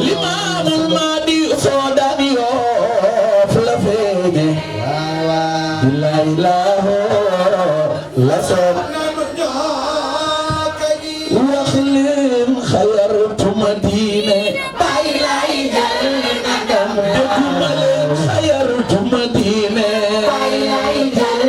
Limaamul Mahdi soo daan Yoff la feeñe la ilaha la soob wax leen xayartu Madina bay lay jël ndam dégguma leen xayartu Madina bay lay jël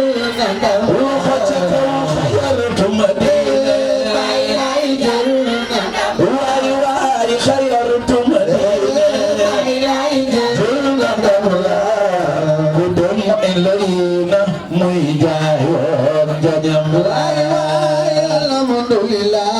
ndam loxo ca kaw xayartu Madina bay lay jël ndam waay waay xayartu Madina bay lay jël ndam la ku dem ilayna muy jaayoon jajam waay waay alhamdulillah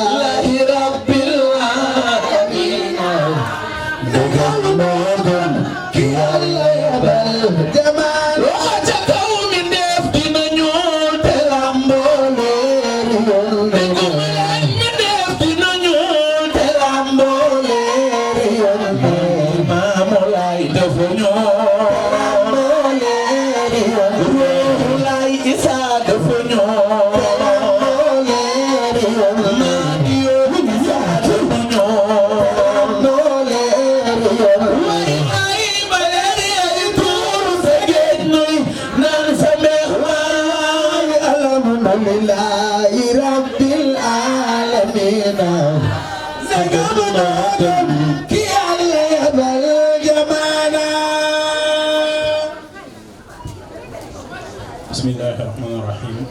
Bismillahirrahmanirrahim.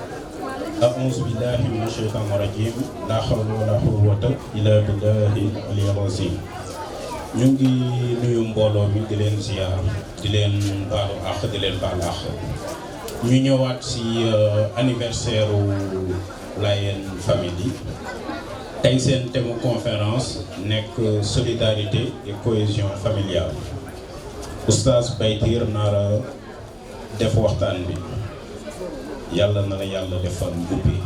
A'udzu billahi minasyaitonir rajim. La hawla wala quwwata illa billahi al-aliyyil azim. Ñu ngi nuyu mbooloo mi di leen ziar di leen baalu àq di leen baal àq ñu ñëwaat ci anniversaire u Layène Family tey seen thème conférence nekk solidarité et cohésion familiale Oustaz Baytir nara def waxtaan bi yàlla na la yàlla defal ubbi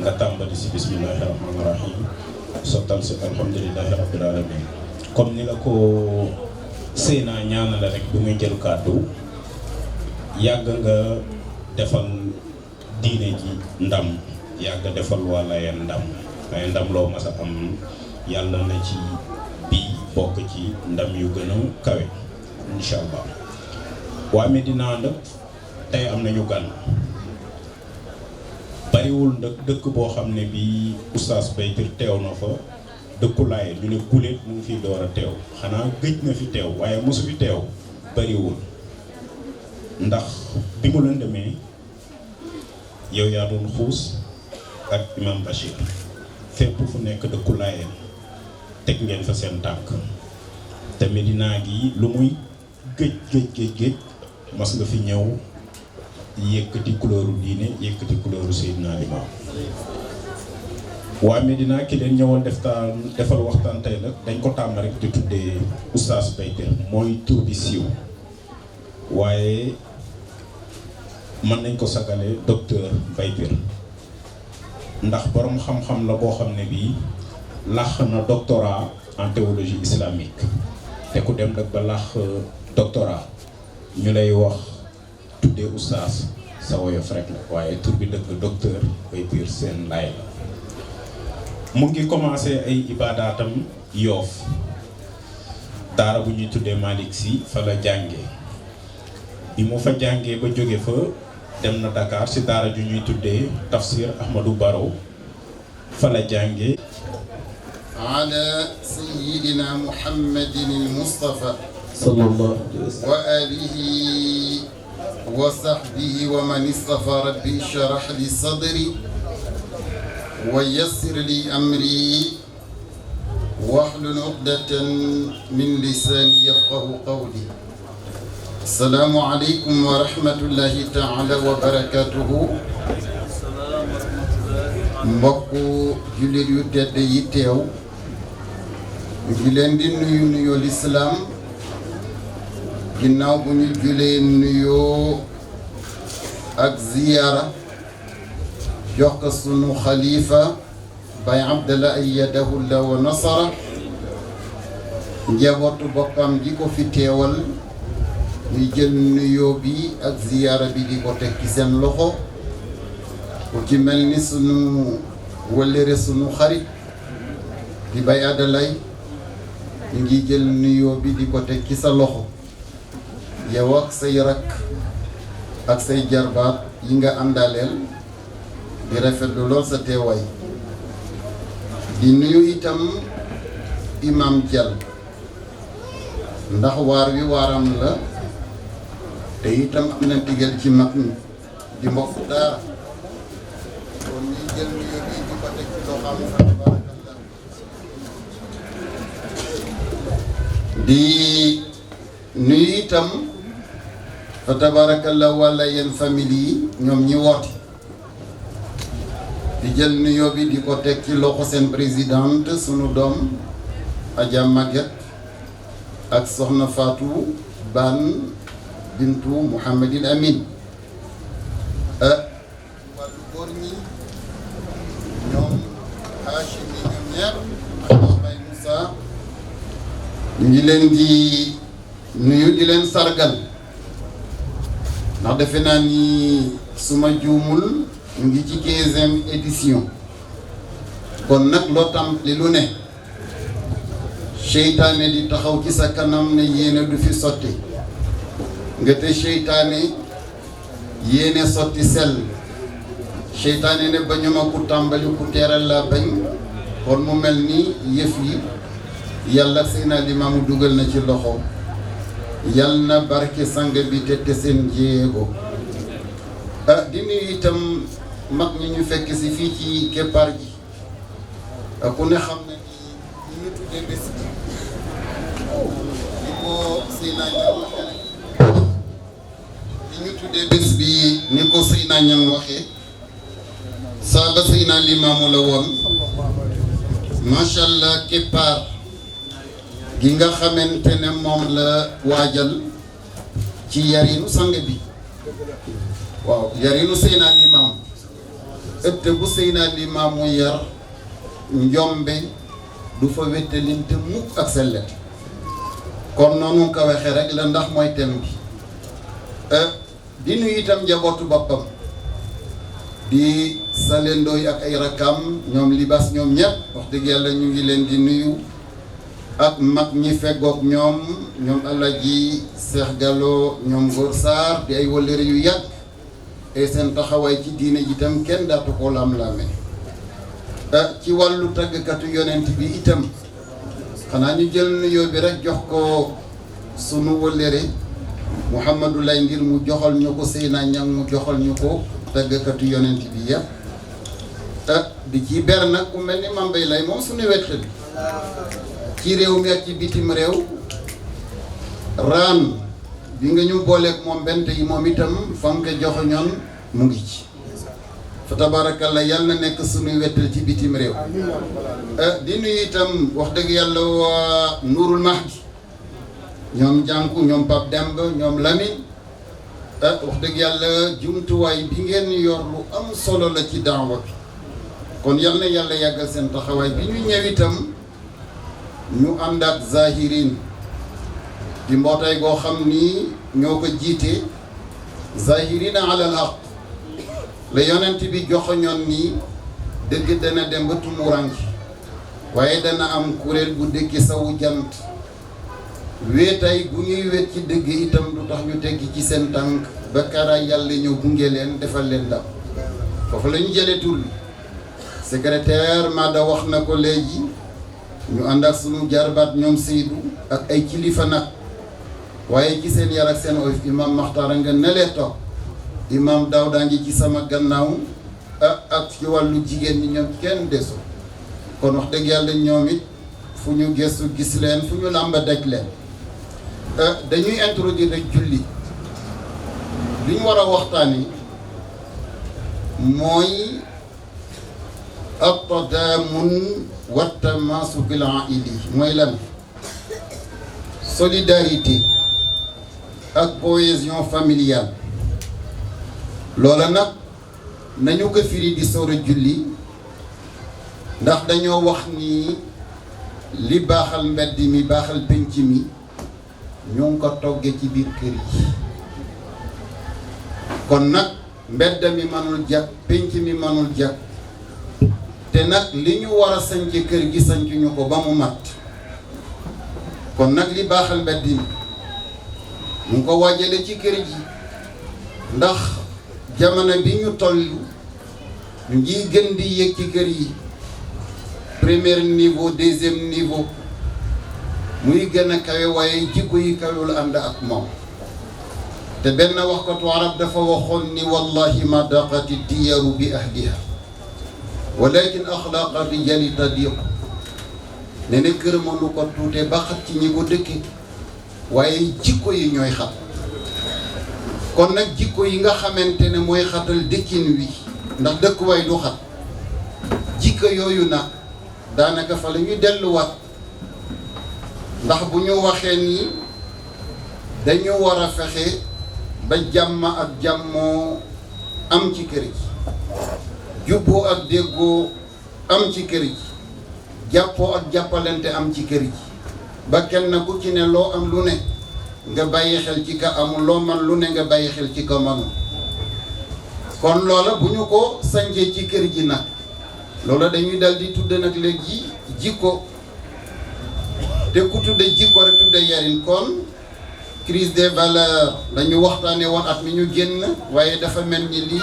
nga tàmbali ci bismillahi rahmaani rahim sottal ci alhamdulillahi rabbil alamin comme ni la ko Seyna ñaanale rek bi muy jël kàddu yàgg nga defal diine ji ndam yàgg defal waa Layène ndam waaye ndam loo mas a am yàlla na ci bii bokk ci ndam yu gën a kawe incha allah waa Medina nag tey am nañu gan bariwul nag dëkk boo xam ne bii Oustaz Baytir teew na fa dëkku Layène ñu ne guléet mu ngi fi door a teew xanaa gëj na fi teew waaye mosu fi teew bariwul ndax bi mu lëndëmee yow yaa doon xuus ak Imam Bachir fépp fu nekk dëkku Layène teg ngeen fa seen tànk te Medina gi lu muy géej mas nga fi ñëw yëkkati couleuru diine yëkkati couleuru Seydina Limam waa Medina ki leen ñëwoon defal waxtaan tey nag dañ ko tàmm rek di tuddee Oustaz Baytir mooy tur bi siiw waaye mën nañ ko sagale docteur Baytir ndax borom xam-xam la boo xam ne bii lax na doctorat en théologie islamique te ku dem nag ba lax doctorat ñu lay wax tuddee Oustaz sa woyof rek la waaye tur bi dëgg docteur Baytir Sène Laye la mu ngi commencé ay ibadaatam Yoff daara bu ñuy tuddee Malick Sy fa la jànge bi mu fa jàngee ba jóge fa dem na Dakar ci daara ju ñuy tuddee Tafsir Ahmadou Baro fa la jànge ala sayyidina Muhammadin al-Mustafa sallallahu alayhi wa sallam wa alihi wa sahbihi wa man istafa rabbi shrah li sadri ويسر لي أمري واحلل عقدة من لساني يفقه قولي السلام عليكم ورحمة الله تعالى وبركاته mbokku jullit yu tedd yi teew ñu leen di nuyu nuyoo lislaam ginnaaw bu ñu julee nuyoo ak ziyaara jox ko sunu xalifa Baye Abdallah ayyadahu Allah wa nasara njabootu boppam di ko fi teewal ñu jël nuyoo bi ak ziyaara bi di ko teg ci seen loxo ku ci mel ni sunu wëllëre sunu xarit di Baye Adalay ñu ngi jël nuyoo bi di ko teg ci sa loxo yow ak say rakk ak say jarbaat yi nga àndaaleel di rafetlu lool sa teewaay di nuyu itam imam Dial ndax waar wi waaram la te itam am na digal ci mag ñi di mbokk daara kon ñuy jël nuyoo bi di ko teg ci loxoom fa tabarakallah di nuyu itam fa tabarakallah wala yéen famille yi ñoom ñi woote di jël nuyoo bi di ko teg ci loxo seen présidente sunu doom Adja Maguette ak soxna Fatou Ban bintu Mouhamadil Amin wàllu góor ñi ñoom Hachim yi ñoom ñepp ak Baye Moussa ñu ngi leen di nuyu di leen sargal ndax defe naa ni suma juumul ñu ngi ci 15e édition kon nag loo tàmbali lu ne seytaane di taxaw ci sa kanam ne yéene du fi sotti nga te seytaane yéene sotti sell seytaane ne ba ñu ma ku tàmbali ku teeral la bañ kon mu mel ni yëf yi yàlla Seydina Limaamu dugal na ci loxo yal na barke sang bi te seen jéego di nuyu itam mag ñi ñu fekk si fii ci keppaar gi ku ne xam ne ni ñu tuddee bés bi ni ko Seydina Niang waxee rek ni ñu tuddee bés bi ni ko Seydina Niang waxee saa ba Seydina Limaamu la woon macha allah keppaar gi nga xamante ne moom la waajal ci yarinu sang bi waaw yarinu Seydina Limaamu ëtt bu Seydina Limaamu yar njombe du fa wettalinte mukk ak sellet kon noonu ko waxee rek la ndax mooy thème bi di nuyu itam njabootu boppam di salendooy ak ay rakam ñoom libaas ñoom ñëpp wax dëgg yàlla ñu ngi leen di nuyu ak mag ñi feggoog ñoom Alaji Cheikh Gallo ñoom Góor Sarr di ay wëllëre yu yàgg te seen taxawaay ci diine ji itam kenn daatu ko lam-lame ci wàllu tàggkatu yonent bi itam xanaa ñu jël nuyoo bi rek jox ko sunu wëllëre Mouhamadou Lay ngir mu joxal ñu ko Seydina Niang mu joxal ñu ko tàggkatu yonent bi yëpp di ci ber nag ku mel ni Mambay Lay moom suñu wet bi ci réew mi ak ci bitim réew raan bi nga ñu booleeg moom bent yi moom itam fam ko joxoñoon mu ngi ci fa tabarakallah yàlla na nekk suñuy wettal ci bitim réew di nuyu itam wax dëgg yàlla waa Nuurul Mahdi ñoom jànku ñoom Pape Demba ñoom Lamine wax dëgg yàlla jumtuwaay bi ngeen yor lu am solo la ci daawa bi kon yal na yàlla yàggal seen taxawaay bi ñu ñëw itam ñu ànd ak zahirin di mbootaay goo xam ni ñoo ko jiite zahirina alal haq la yonent bi joxoñoon ni dëgg dana dem ba tumuranki waaye dana am kuréel bu dëkki sawu jant wéetaay gu ñuy wét ci dëgg itam du tax ñu teggi ci seen tànk ba kara yàlla ñëw gunge leen defal leen ndam foofu la ñu jëlee tur bi secrétaire Mada wax na ko léegi ñu ànd ak sunu jarbaat ñoom Seydou ak ay kilifa nag waaye ci seen yar ak seen oyof imam Maxtaar nga nelee toog imam Daawda ngi ci sama gannaaw ak ci wàllu jigéen ñi ñoom kenn desu kon wax dëgg yàlla ñoom it fu ñu gëstu gis leen fu ñu làmba daj leen dañuy introduire rek julli li ñu war a waxtaani mooy at-tadaamun wa tamaasuk al-aa'ili mooy lan solidarité ak cohésion familiale loola nag nañu ko firi di soor a julli ndax dañoo wax ni li baaxal mbedd mi baaxal penc mi ñu ngi ko togge ci biir kër yi kon nag mbedd mi mënul jag penc mi mënul jag te nag li ñu war a sañc kër gi sañc ñu ko ba mu mat kon nag li baaxal mbedd mi mu ngi ko waajale ci kër gi ndax jamono bi ñu toll ñu ngi gën di yéeg ci kër yi premier niveau deuxième niveau muy gën a kawe waaye jikko yi kawewul ànd ak moom te benn waxkatu arab dafa waxoon ni wallahi ma daqati diyaru bi ahliha walakin axlaqa rijali tadiq ne ne kër mënu ko tuute ba xat ci ñi ko dëkke waaye jikko yi ñooy xat kon nag jikko yi nga xamante ne mooy xatal dëkkin wi ndax dëkkuwaay du xat jikko yooyu nag daanaka fa la ñuy delluwaat ndax bu ñu waxee ni dañu war a fexe ba jàmm ak jàmmoo am ci kër gi jubboo ak déggoo am ci kër gi jàppoo ak jàppalante am ci kër gi ba kenn ku ci ne loo am lu ne nga bàyyi xel ci ka amul loo man lu ne nga bàyyi xel ci ka manul kon loola bu ñu ko sañcee ci kër gi nag loola dañuy dal di tudd nag léegi jikko te ku tudde jikko rek tudde yarin kon crise des valeurs dañu waxtaane woon at mi ñu génn waaye dafa mel ni lii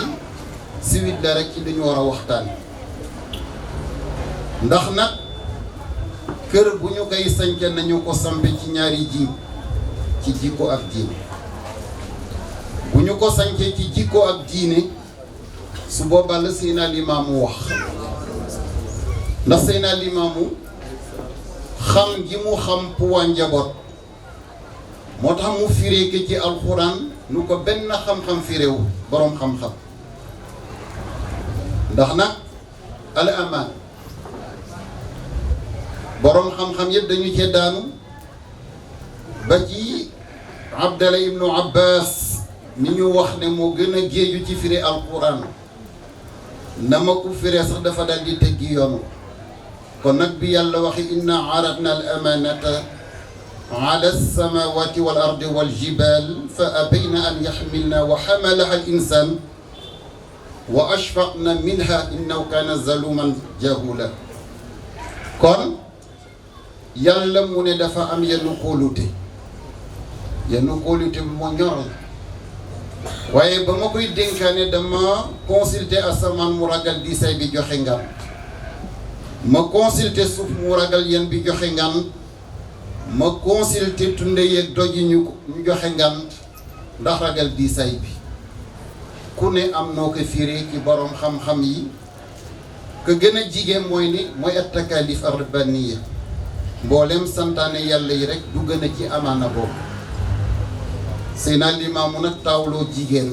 suite la rek ci dañu war a waxtaan ndax nag kër bu ñu koy sanc nañu ko sampe ci ñaari ji ci jikko ak diine bu ñu ko sancee ci jikko ak diine su boobaa la Seydina Limaamu wax ndax Seydina Limaamu xam gi mu xam puwa njaboot moo tax mu firee ke ci alxuraan nu ko benn xam-xam firéewu boroom xam-xam ndax nag al amaan boroom xam-xam yëpp dañu cee daanu ba ci Abdallah ibnu Abbas mi ñu wax ne moo gën a géeju ci firi alxuraan na ma ko firee sax dafa dal di teggi yoonu kon nag bi yàlla waxi inna aradna al amanata ala alsamawati wal ardi wal jibal fa abayna an yaxmilna wa xamalaha al insan wa ashfaqna minha innahu kana zaluman jahula kon yàlla mu ne dafa am yenn kóolute bi moo ñor waaye ba ma koy dénkaane dama consulter asamaan mu ragal di say bi joxe ngam ma consulter suuf mu ragal yen bi joxe ngant ma consulter tunde yeeg doj yi ñu joxe ngant ndax ragal di say bi ku ne am noo ko firee ci borom xam-xam yi ka gën a jigéen mooy ni mooy at-takalif ar-rabbaniya mboolem santaane yàlla yi rek du gën a ci amaana boobu Seydina Limaamu nag taawloo jigéen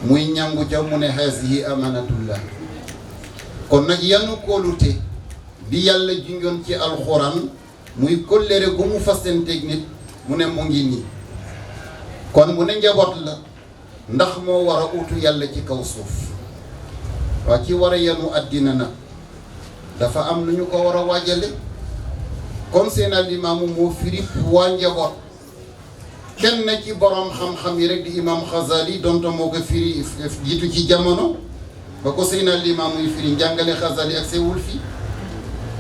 muy ñangu ca mu ne haasihi amanatullah kon nag yanu kóolute bi yàlla junjoon ci alxuraan muy kóllëre gu mu fasanteeg nit mu ne mu ngi nii kon mu ne njaboot la ndax moo war a utu yàlla ci kaw suuf waa ci war a yanu àddina nag dafa am lu ñu ko war a waajale kon Seydina Limaamu moo firi waa njaboot kenn ci borom xam-xam yi rek di imam Xazali donte moo ko firi jiitu ci jamono ba ko Seydina Limaamu yi firi njàngale Xazali ak sewul fi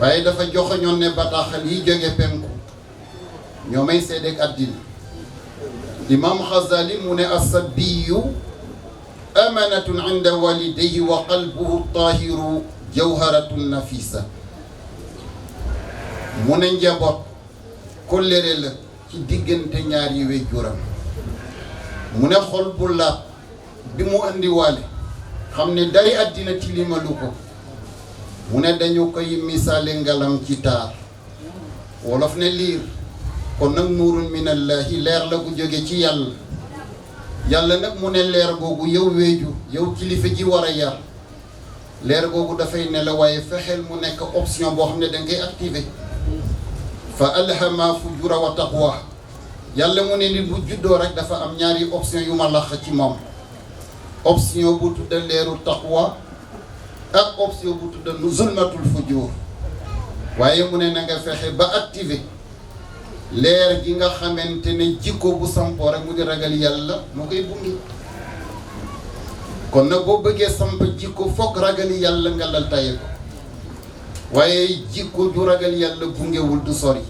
waaye dafa joxoñoon ne bataaxal yi jóge penku ñoo may seedeeg àddina imam Xazali mu ne asabiyu amanatun inda walidayhi wa qalbuhu tahiru jawharatun nafisa mu ne njaboot kóllëre la ci diggante ñaari waajuram mu ne xol bu laab bi mu indiwaale xam ne day àddina tilimalu ko mu ne dañu koy misaale ngalam ci taar wolof ne liir kon nag nuurun minallahi leer la gu jóge ci yàlla yàlla nag mu ne leer googu yow weeju yow kilifa ji war a yar leer googu dafay ne la waaye fexeel mu nekk option boo xam ne danga koy activé fa alhama fujura wa taqwa yàlla mu ne nit bu juddoo rek dafa am ñaari option yu ma lax ci moom option bu tudda leeru taqwa ak option bu tudda nu zulmatul fujur waaye mu ne na nga fexe ba activé leer gi nga xamante ne jikko bu sampoo rek mu di ragal yàlla moo koy bungi kon nag boo bëggee samp jikko fokk ragal yàlla nga lal taye ko waaye jikko ju ragal yàlla bungewul du sori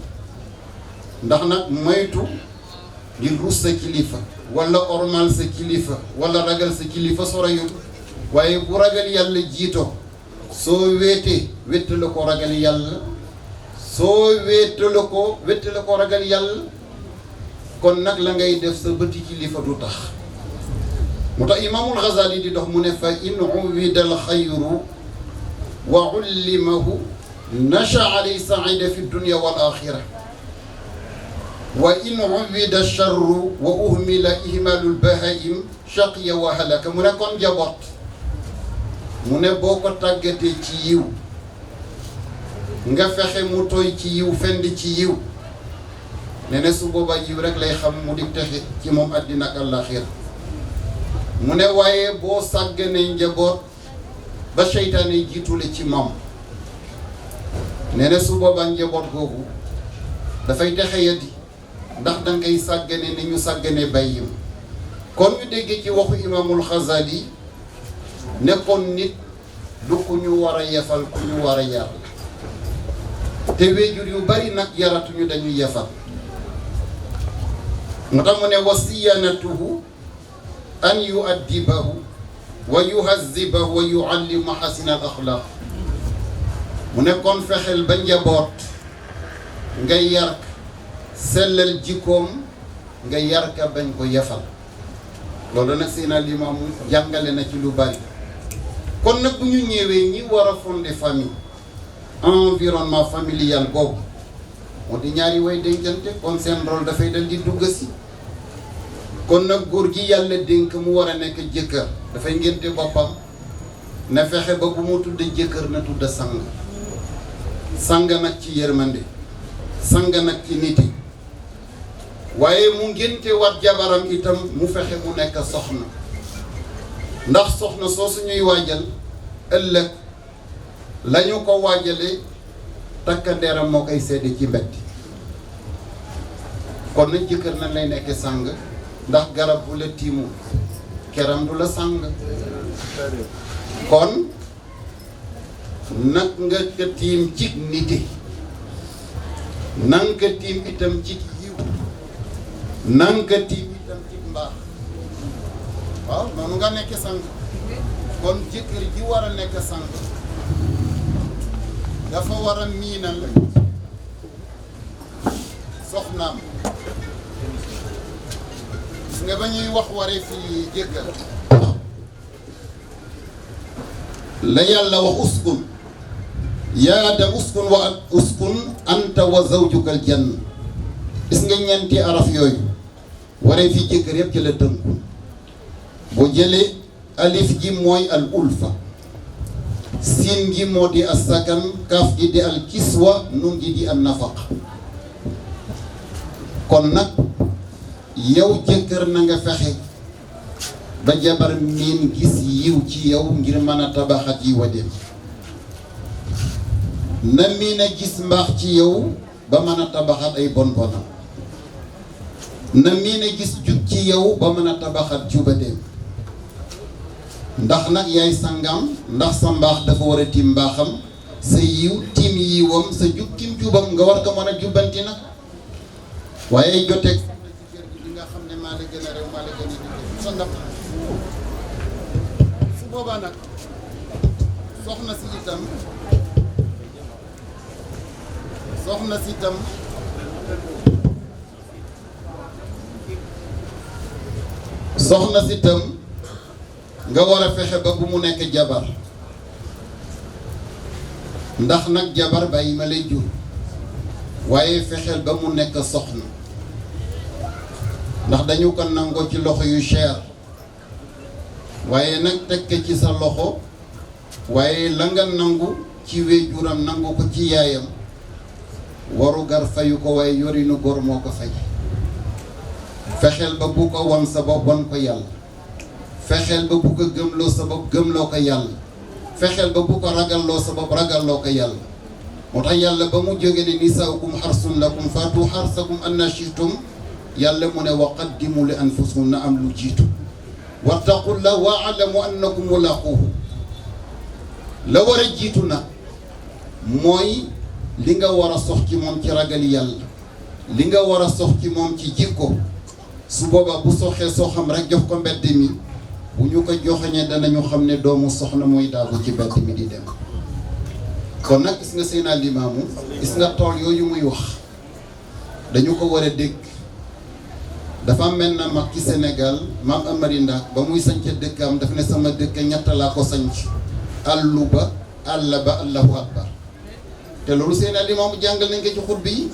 ndax nag moytu ngir rus sa kilifa wala ormal sa kilifa wala ragal sa kilifa sorayul waaye bu ragal yàlla jiito soo wéetee wéttale ko ragal yàlla soo wéetale ko ragal yàlla kon nag la ngay def sa bëti kilifa du tax moo tax imaamul Ghazali di dox mu ne fa in uwida al xayru wa ullimahu nasha alay saida fi dunya wal axira wa in uwida charru wa uhmila ihmalul bahaim shaqiya wa halaka mu ne kon jaboot mu ne boo ko tàggatee ci yiw nga fexe mu tooy ci yiw fend ci yiw ne ne su boobaa yiw rek lay xam mu di texe ci moom àddina ak àllaaxira mu ne waaye boo sàgganee njaboot ba seytaane jiitule ci moom ne ne su boobaa njaboot googu dafay texe yadi ndax dangay sàggane ni ñu sàggane bàyyim kon ñu dégg ci waxu imaamul Xazali nekkoon nit du ku ñu war a yefal ku ñu war a yar te wéjur yu bari nag yaratuñu dañuy yefal moo tax mu ne wasiyanatuhu an yuaddibahu wa yuhazibahu wa yuallim mahasina al axlaq mu ne kon fexeel ba njaboot nga yar sellal jikkoom nga yar ka bañ ko yefal loolu nag Seydina Limaamu jàngale na ci lu bari kon nag bu ñu ñëwee ñi war a fonder famille environnement familial boobu moo di ñaari way dencante kon seen rôle dafay dal di dugg si kon nag góor gi yàlla dénk mu war a nekk jëkkër dafay ngénte boppam na fexe ba bu mu tudd jëkkër na tudd sang sang nag ci yërmande sang nag ci niti waaye mu ngénte wat jabaram itam mu fexe mu nekk soxna ndax soxna soo suñuy waajal ëllëg lañu ko waajale takkandeeram moo koy sedde ci mbetti kon nag jëkkër na lay nekk sang ndax garab bu la tiimu keram du la sang kon nag nga ko tiim ci nite nang ko tiim itam ci yiw nang ko tiim itam ci mbaax waaw noonu nga nekk sang kon jëkkër ji war a nekk sang dafa war a miinal soxnaam gis nga ba ñuy wax waree fi jëkkër la yàlla wax uskun yaa Aadam uskun anta wa zawjuka al janna gis nga ñeenti araf yooyu waree fi jëkkër yëpp ci la tënku boo jëlee alif ji mooy al ulfa siin gi moo di assakan kaaf gi di al kiswa nun gi di al nafaq kon nag yow jëkkër na nga fexe ba jabar miin gis yiw ci yow ngir mën a tabaxat yi wa dem na miin a gis mbaax ci yow ba mën a tabaxat ay bon bonam na miin a gis jub ci yow ba mën a tabaxat juba dem ndax nag yaay sangam ndax sa mbaax dafa war a tiim mbaaxam sa yiw tiim yiwam sa jub tiim jubam nga war ko mën a jubbanti nag waaye joteeg di nga xam ne maa la gën a réew maa la gën a liggéey sa ndam su boobaa nag soxna si itam nga war a fexe ba bu mu nekk jabar ndax nag jabar bàyyi ma lay jur waaye fexeel ba mu nekk soxna ndax dañu ko nangoo ci loxo yu cher waaye nag tekke ci sa loxo waaye la nga nangu ci wéjuram nangu ko ci yaayam waru gar fayu ko waaye yorinu góor moo ko fay fexeel ba bu ko wan sa bopp wan ko yàlla fexeel ba bu ko gëmloo sa bopp gëmloo ko yàlla fexeel ba bu ko ragalloo sa bopp ragalloo ko yàlla moo tax yàlla ba mu jóge ne nisaaukum xarsun lakum faatu xarsakum anna shi'tum yàlla mu ne wa qaddimu li anfusikum na am lu jiitu wattaqullah wa alamu annakum mulaquhu la war a jiitu nag mooy li nga war a sox ci moom ci ragal yàlla li nga war a sox ci moom ci jikko su boobaa bu soxee soxam rek jox ko mbedd mi bu ñu ko joxeñee danañu xam ne doomu soxna mooy daagu ci mbedd mi di dem kon nag gis nga Seydina Limaamu gis nga tool yooyu muy wax dañu ko war a dégg dafa mel na mag ci Sénégal maam Amari Ndaak ba muy sañc dëkkam daf ne sama dëkk ñett laa ko sañc àllu ba àll ba allahu akbar te loolu Seydina Limaamu jàngal nañ ko ci xutba yi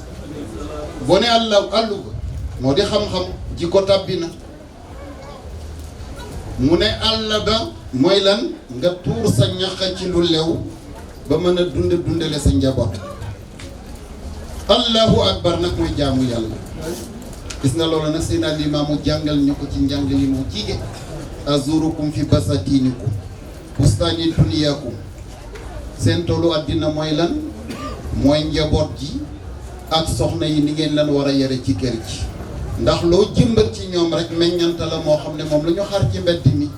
boo ne àllu ba moo di xam-xam ji ko tàbbi na mu ne àll ba mooy lan nga tuur sa ñax ci lu lew ba mën a dundale sa njaboot allahu akbar nag mooy jaamu yàlla gis nga loolu nag Seydina Limaamu jàngal ñu ko ci njàng li mu jige azurukum fi basatinikum bustaani duniyakum seen toolu àddina mooy lan mooy njaboot ji ak soxna yi ni ngeen leen war a yare ci kër gi ndax loo jëmbat ci ñoom rek meññanta la moo xam ne moom la ñu xar ci mbedd mi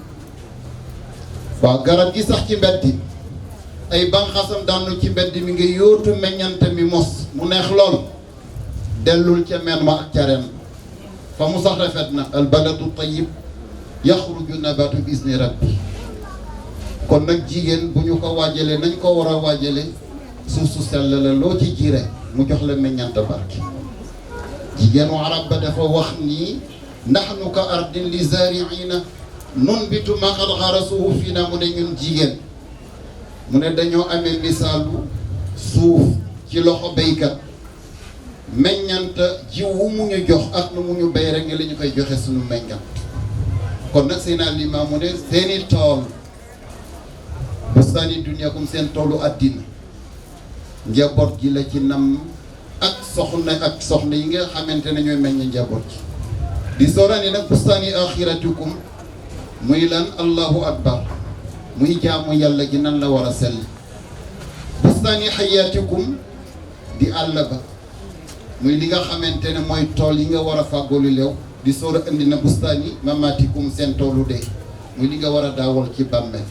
waaw garab gi sax ci mbedd mi ay banxasam daanu ci mbedd mi nga yóotu meññante mi mos mu neex lool dellul ca men ma ak ca ren fa mu sax rafet na al baladu tayyib yaxruju nabatu bi izni rabbi kon nag jigéen bu ñu ko waajalee nañ ko war a waajale suuf su sell la loo ci ji rek mu jox la meññante barke jigéenu arab ba dafa wax nii nahnu ka ardin li zariina nunbitu ma qad gharasuhu fii na mu ne ñun jigéen mu ne dañoo amee misaalu suuf ci loxo béykat meññanta jiw wu mu ñu jox ak nu mu ñu béy rek nga li ñu koy joxe suñu meññant kon nag Seydina Limaamu mu ne seeni tool bustaani duniyakum seen toolu àddina njaboot gi la ci nam ak soxna yi nga xamante ne ñooy meññ njaboot gi di soorani nag bustaani axiratikum muy lan allahu akbar muy jaamu yàlla gi nan la war a sell bustaani xayaatikum di àll ba muy li nga xamante ne mooy tool yi nga war a fàggoolu leew di soor a indi na bustaani mamatikum seen toolu dee muy li nga war a daawal ci bàmmeel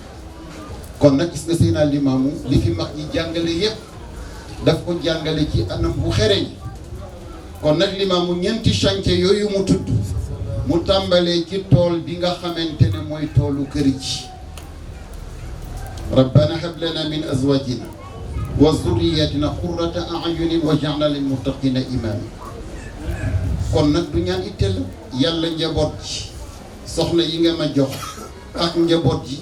kon nag gis nga Seydina Limaamu li fi mag ñi jàngale yépp daf ko jàngale ci anam bu xereñ kon nag Limaamu ñeenti chantier yooyu mu tudd mu tàmbalee ci tool bi nga xamante ne mooy toolu kër gi rabbana hab lana min azwajina wa zurriyatina qurrata a'yunin waj'alna lil muttaqina imama kon nag du ñaan itte la yàlla njaboot ji soxna yi nga ma jox ak njaboot ji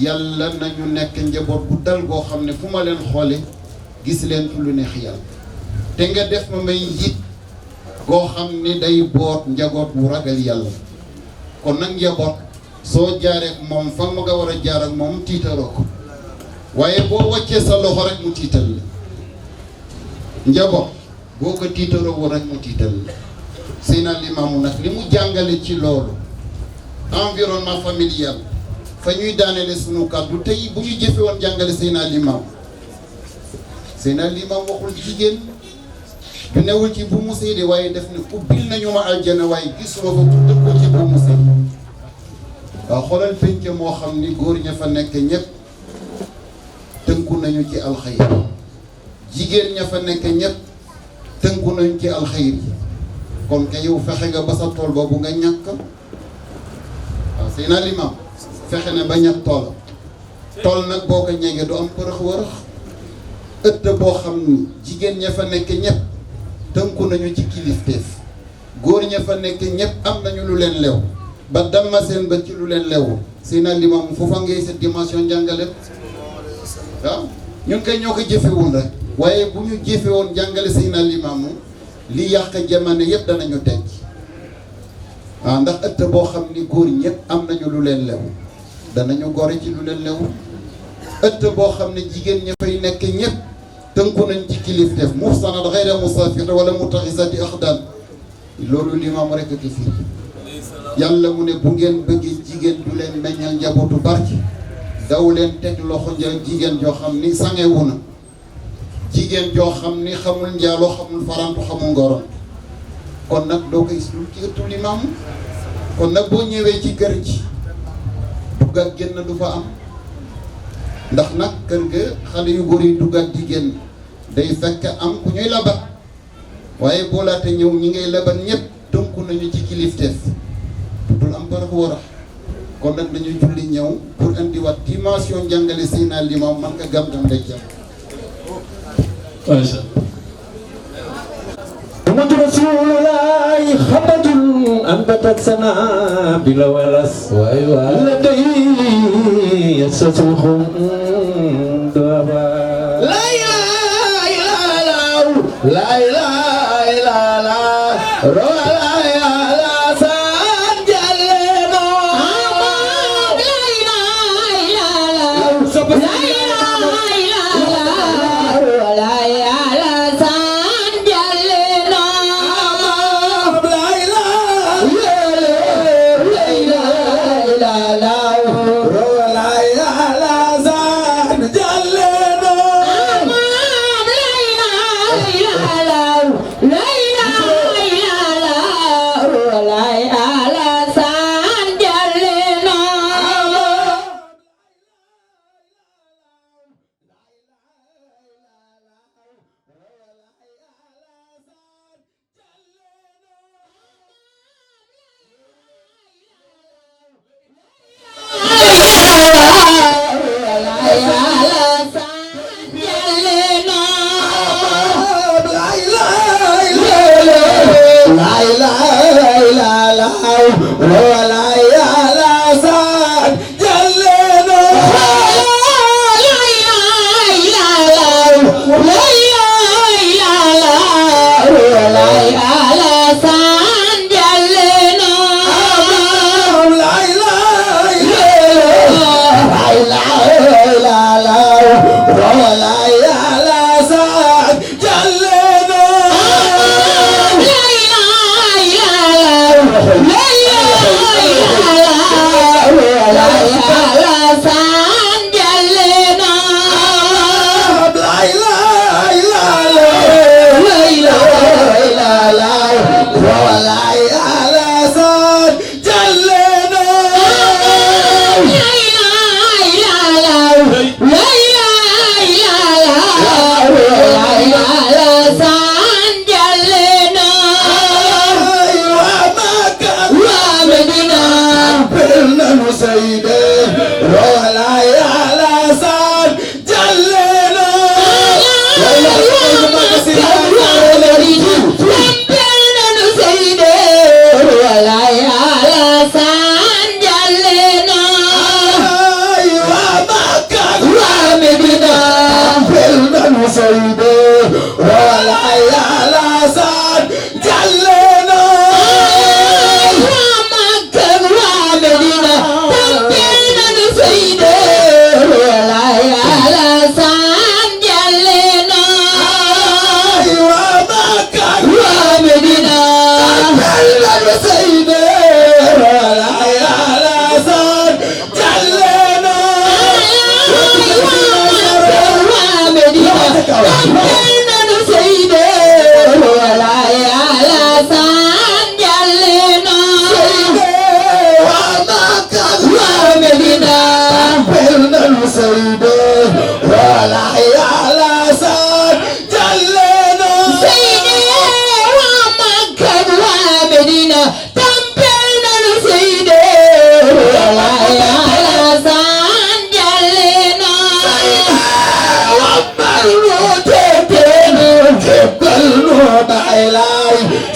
yàlla nañu nekk njaboot bu dal goo xam ne fu ma leen xoole gis leen ci lu neex yàlla te nga def ma may njiit goo xam ne day boot njaboot bu ragal yàlla kon nag njaboot soo jaaree ak moom fa mu nga war a jaar ak moom tiitaroo ko waaye boo wàccee sa loxo rek mu tiital la njaboot boo ko tiitaroo rek mu tiital la Seydina Limaamu nag li mu jàngale ci loolu environnement familial fa ñuy daanele sunu kàddu tey bu ñu jëfe woon jàngale Seydina Limaamu waxul jigéen du newul ci bu mu sëy de waaye def ne ubbil nañu ma aljana waaye gisuma fa ku dëkkoo ci bu mu sëy waaw xoolal penc moo xam ni góor ña fa nekk ñëpp tënku nañu ci alxayr jigéen ña fa nekk ñëpp tënku nañu ci alxayr kon ka yow fexe nga ba sa tool boobu nga ñàkk waaw Seydina Limaamu fexe ne ba ñàkk tool nag boo ko ñegee du am përëx wërëx ëtt boo xam ni jigéen ña fa nekk ñëpp tënku nañu ci kilifteef góor ña fa nekk ñëpp am nañu lu leen lew ba damma seen bët ci lu leen lew Seydina Limaamu foofa ngay cette dimension njàngale waaw ñun kay ñoo ko jëfewul rek waaye bu ñu jëfe woon jàngale Seydina Limaamu li yàq jamono yëpp danañu denc waaw ndax ëtt boo xam ni góor ñëpp am nañu lu leen lew danañu gore ci lu leen lew ëtt boo xam ne jigéen ña fay nekk ñëpp tënku nañ ci kilifteef muhsanat ghayra musafir wala mutaxisati axdaan loolu Limaamu rekk ki fii yàlla mu ne bu ngeen bëggee jigéen du leen meññal njabootu barke daw leen teg loxo jigéen joo xam ni sangewu na jigéen joo xam ni xamul njaaloo xamul farantu xamul ngoron kon nag doo koy sul ci ëttu Limaamu kon nag boo ñëwee ci kër gi dugg ak génn du fa am ndax nag kër ga xale yu góor yi dugg ak jigéen day fekk am ku ñuy labat waaye boolaate ñëw ñi ngay leban ñëpp tënku nañu ci kilifteef dul am bara ko war a kon nag dañu julli ñëw pour indiwaat dimension jàngale Seydina Limaamu man nga gam-gam day jàmm macha Allah Rasulullahi xamatun anbatat sanabila walas waay waay laday yasasuxum daba la ilaha illallah la ilaha illallah la ilaha san jaleno la ilaha illallah la ilaha illallah la ilaha san jaleno la ilaha illallah la ilaha san jaleno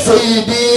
Seydi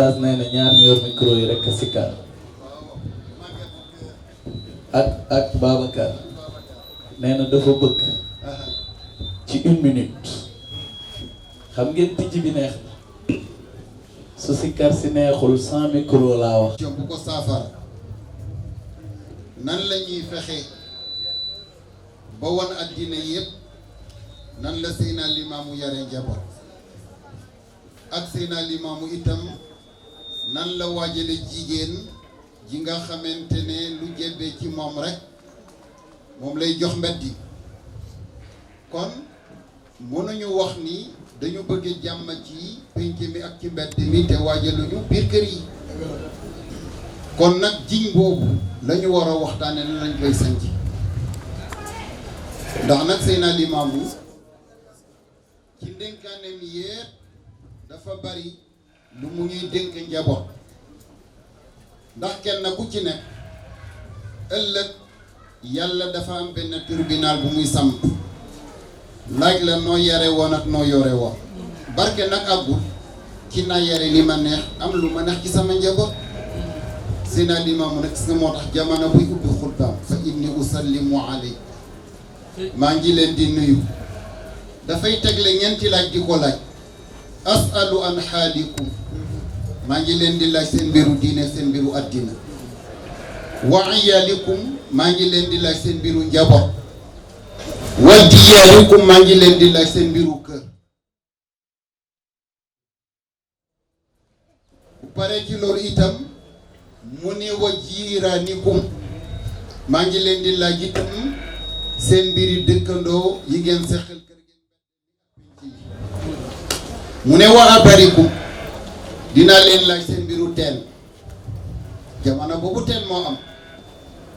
oustaz nee na ñaar ñu yor micro yi rek a sikkar ak Babacar nee na dafa bëgg ci 1 minute xam ngeen tijji bi neex na su sikkar si neexul 100 micro laa wax. bu ko saafara nan la ñuy fexe ba wan addina yëpp nan la Seydina Limaamu yare njaboot ak Seydina Limaamu itam nan la waajale jigéen ji nga xamante ne lu jébbee ci moom rek moom lay jox mbeddi kon mënuñu wax ni dañu bëgg jàmm ci pénc mi ak ci mbedd mi te waajaluñu biir kër yi kon nag jiñ boobu lañu war a waxtaane nan lañ koy sanc ndax nag Seydina Limaamu ci ndénkaaneem yépp dafa bari lu mu ñuy dénk njaboot ndax kenn ku ci nekk ëllëg yàlla dafa am benn tribunal bu muy samp laaj la noo yare woon ak noo yore woon barke nag àggul ci naa yare li ma neex am lu ma neex ci sama njaboot Seydina Limaamu nag gis nga moo tax jamono buy ubbi xutbaam fa inni usallimu aley maa ngi leen di nuyu dafay tegle ñeenti laaj di ko laaj asalu an xaalikum maa ngi leen di laaj seen mbiru diine seen mbiru addina wa iyaalikum maa ngi leen di laaj seen mbiru njaboot wa diyaarikum maa ngi leen di laaj seen mbiru kër bu paree ci loolu itam mu ne wa jiiraanikum maa ngi leen di laaj itam seen mbiri dëkkandoo yi ngeen seqal kër gi mu ne wa abarikum dinaa leen laaj seen mbiru teen jamono boobu teen moo am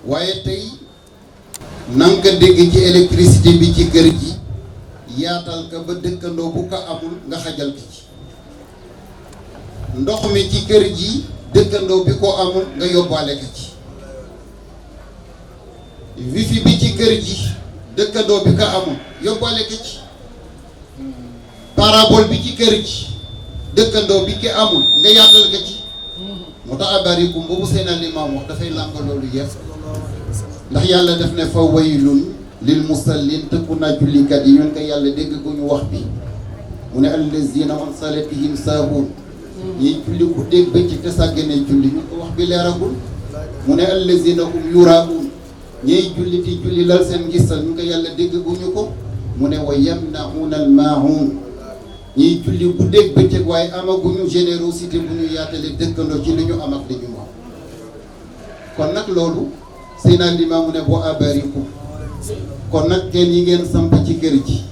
waaye tey nanga dégg ci électricité bi ci kër gi yaatal ka ba dëkkandoo bu ko amul nga xajal ko ci ndox mi ci kër gi dëkkandoo bi ko amul nga yóbbaale ko ci wifi bi ci kër gi dëkkandoo bi ko amul yóbbaale ko ci parabole bi ci kër gi dëkkandoo bi ki amul nga yaatal ko ci moo tax abarikum boobu Seydina Limaamu wax dafay làmb loolu yëpp ndax yàlla def ne fa waylun lil musallin tëkku naa jullikat yi ñun ko yàlla dégg gu ñu wax bi mu ne allazina an salatihim saahuun ñiy julli ku dégg bëccëg te sàgganee julli ñun ko wax bi leeragul mu ne allazina hum yuraa'uun ñiy julli ti julli lal seen gisal ñu ko yàlla dégg gu ñu ko mu ne wa yamna'uuna al maa'uun ñiy julli bu dégg bëccëg waaye amaguñu générosité bu ñu yaatale dëkkandoo ci li ñu am ak li ñu moom kon nag loolu Seydina Limaamu ne boo abarikum kon nag kenn yi ngeen samp ci kër ji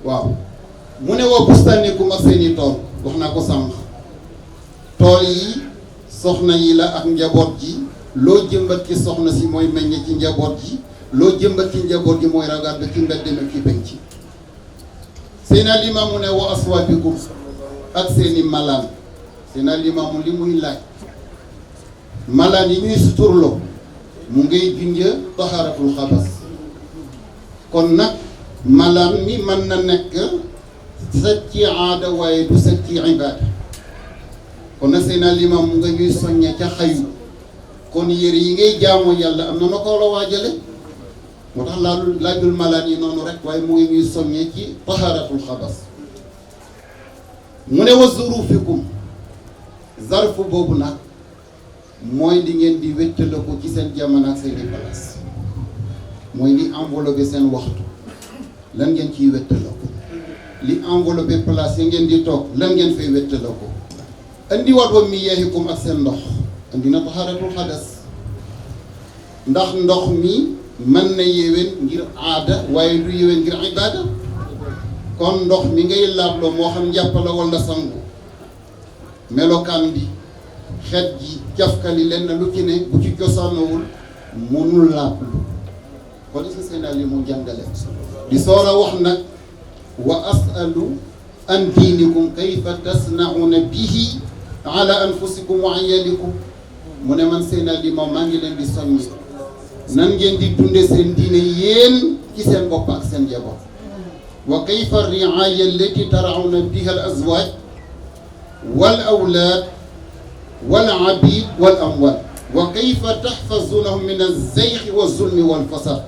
waaw mu ne wa bustanikum ak seeni tool wax naa ko sànq tool yi soxna yi la ak njaboot ji loo jëmbat ci soxna si mooy meññe ci njaboot ji loo jëmbat ci njaboot ji mooy ragaat ba ci mbedd mi ci penc ci Seydina Limaamu ne wa aswaabikum ak seeni malaan Seydina Limaamu li muy laaj malaan yi ñuy suturloo mu ngay junja taxaaratul xabas kon nag malaan mi mën na nekk set ci aada waaye du set ci ibaada kon nag Seydina Limaamu mu nga ñuy soññe ca xayu kon yére yi ngay jaamoo yàlla am na na ko la waajale moo tax laajul malaan yi noonu rek waaye mu ngi ñuy soññee ci tahaaratul xabas mu ne wa zurufikum zarfu boobu nag mooy li ngeen di wéttale ko ci seen jamono ak seen i place mooy li enveloppé seen waxtu lan ngeen ciy wéttale ko li enveloppé place yi ngeen di toog lan ngeen fay wéttale ko andi waat wa miyaahikum ak seen ndox andi na tahaaratul xabas ndax ndox mi mën na yéwén ngir aada waaye du yéwén ngir ibaada kon ndox mi ngay laabloo moo xam njàpp la wala sangu melokaan bi xet ji cafkali lenn lu ci ne bu ci cosaanowul munul laablu kon is Seydina li mu jàngale di soor a wax nag wa asalu an diinikum kayfa tasnauna bihi ala anfusikum wa ayalikum mu ne man Seydina li moom maa ngi leen di soññi nan ngeen di dunde seen diine yéen ci seen bopp ak seen jaboot wa kayfa riaya allati tarauna biha al azwaj wal awlaad wal abid wal amwal wa kayfa tahfazunahum min az-zayg wa zulmi wal fasad